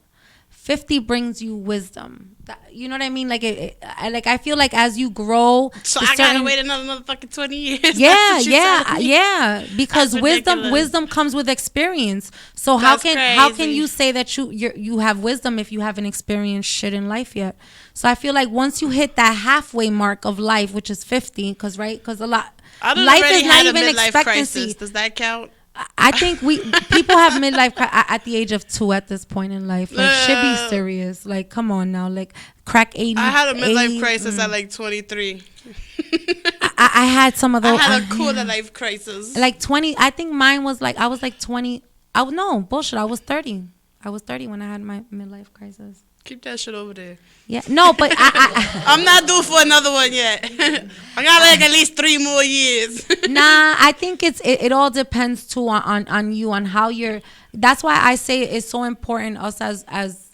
50 brings you wisdom. You know what I mean? Like I feel like as you grow, so I gotta wait another motherfucking 20 years. Yeah. Because That's wisdom comes with experience. So how can you say that you have wisdom if you haven't experienced shit in life yet? So I feel like once you hit that halfway mark of life, which is 50, because a lot life is not even expectancy. Crisis. Does that count? I think people have midlife at the age of 2 at this point in life. Like, should be serious. Like, come on now. Like, crack 80. I had a midlife crisis at like 23. I had some of those. I had a quarter life crisis. Like 20. I think mine was like, I was like 20. No, bullshit. I was 30. I was 30 when I had my midlife crisis. Keep that shit over there. Yeah, no, but I'm not due for another one yet. I got like at least 3 more years. Nah, I think it all depends too on you, on how you're. That's why I say it's so important us as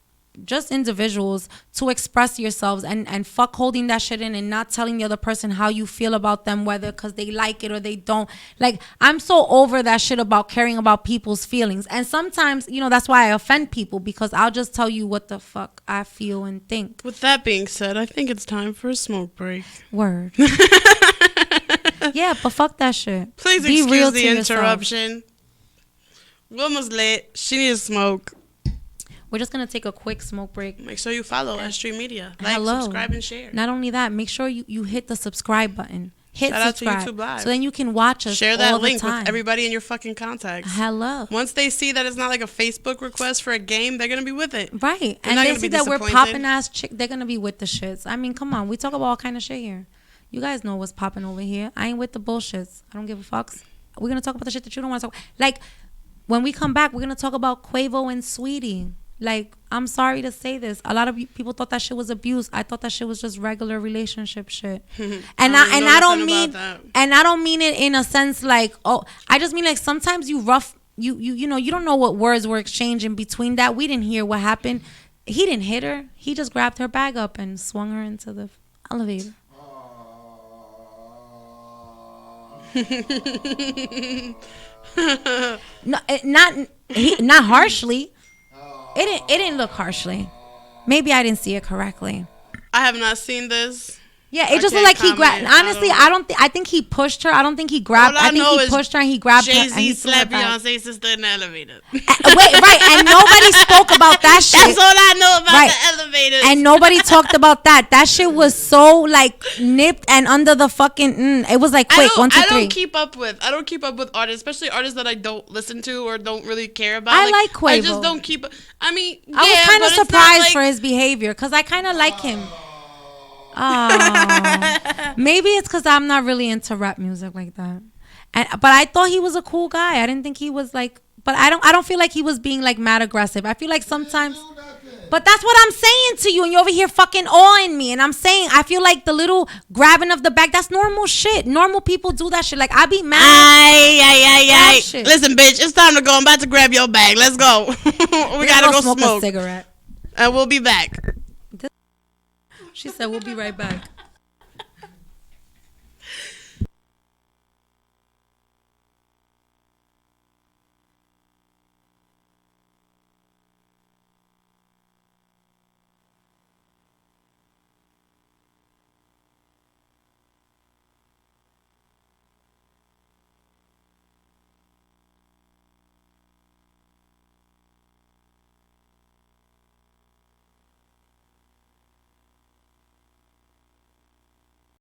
just individuals to express yourselves and fuck holding that shit in and not telling the other person how you feel about them, whether because they like it or they don't. Like, I'm so over that shit about caring about people's feelings. And sometimes, that's why I offend people, because I'll just tell you what the fuck I feel and think. With that being said, I think it's time for a smoke break. Word. Yeah, but fuck that shit. Please Be excuse real the to interruption. Wilma's lit. She needs smoke. We're just going to take a quick smoke break. Make sure you follow S.STREET Media. Like, Hello. subscribe, and share. Not only that, make sure you hit the subscribe button. Hit Shout out subscribe. to YouTube Live. So then you can watch us Share that all link the time. with everybody in your fucking contacts. Hello. Once they see that it's not like a Facebook request for a game, they're going to be with it. Right. They're and not they gonna see be that we're disappointed. popping ass chick. They're going to be with the shits. I mean, come on. We talk about all kind of shit here. You guys know what's popping over here. I ain't with the bullshits. I don't give a fucks. We're going to talk about the shit that you don't want to talk about. Like, when we come back, we're going to talk about Quavo and Sweetie. Like, I'm sorry to say this. A lot of people thought that shit was abuse. I thought that shit was just regular relationship shit. I don't mean it in a sense like, oh, I just mean like sometimes you know, you don't know what words were exchanged in between that. We didn't hear what happened. He didn't hit her. He just grabbed her bag up and swung her into the elevator. No, not harshly. It didn't look harshly. Maybe I didn't see it correctly. I have not seen this. Yeah, it just looked like he grabbed. Honestly, I think he pushed her. I don't think he grabbed. I think he pushed her and he grabbed her. Jay-Z slapped Beyonce's sister in the elevator. Wait, right? And nobody spoke about that shit. That's all I know about the elevators. And nobody talked about that. That shit was so like nipped and under the fucking. It was like quick. 1, 2, 3. I don't keep up with artists, especially artists that I don't listen to or don't really care about. I like Quavo. I just don't keep. I mean, I was kind of surprised for his behavior because I kind of like him. Oh, maybe it's because I'm not really into rap music like that. But I thought he was a cool guy. I didn't think he was like. But I don't feel like he was being like mad aggressive. I feel like sometimes. But that's what I'm saying to you, and you're over here fucking awing me. And I'm saying I feel like the little grabbing of the bag. That's normal shit. Normal people do that shit. Like I be mad. Aye. Listen, bitch, it's time to go. I'm about to grab your bag. Let's go. we gotta go smoke a cigarette, and we'll be back. She said we'll be right back.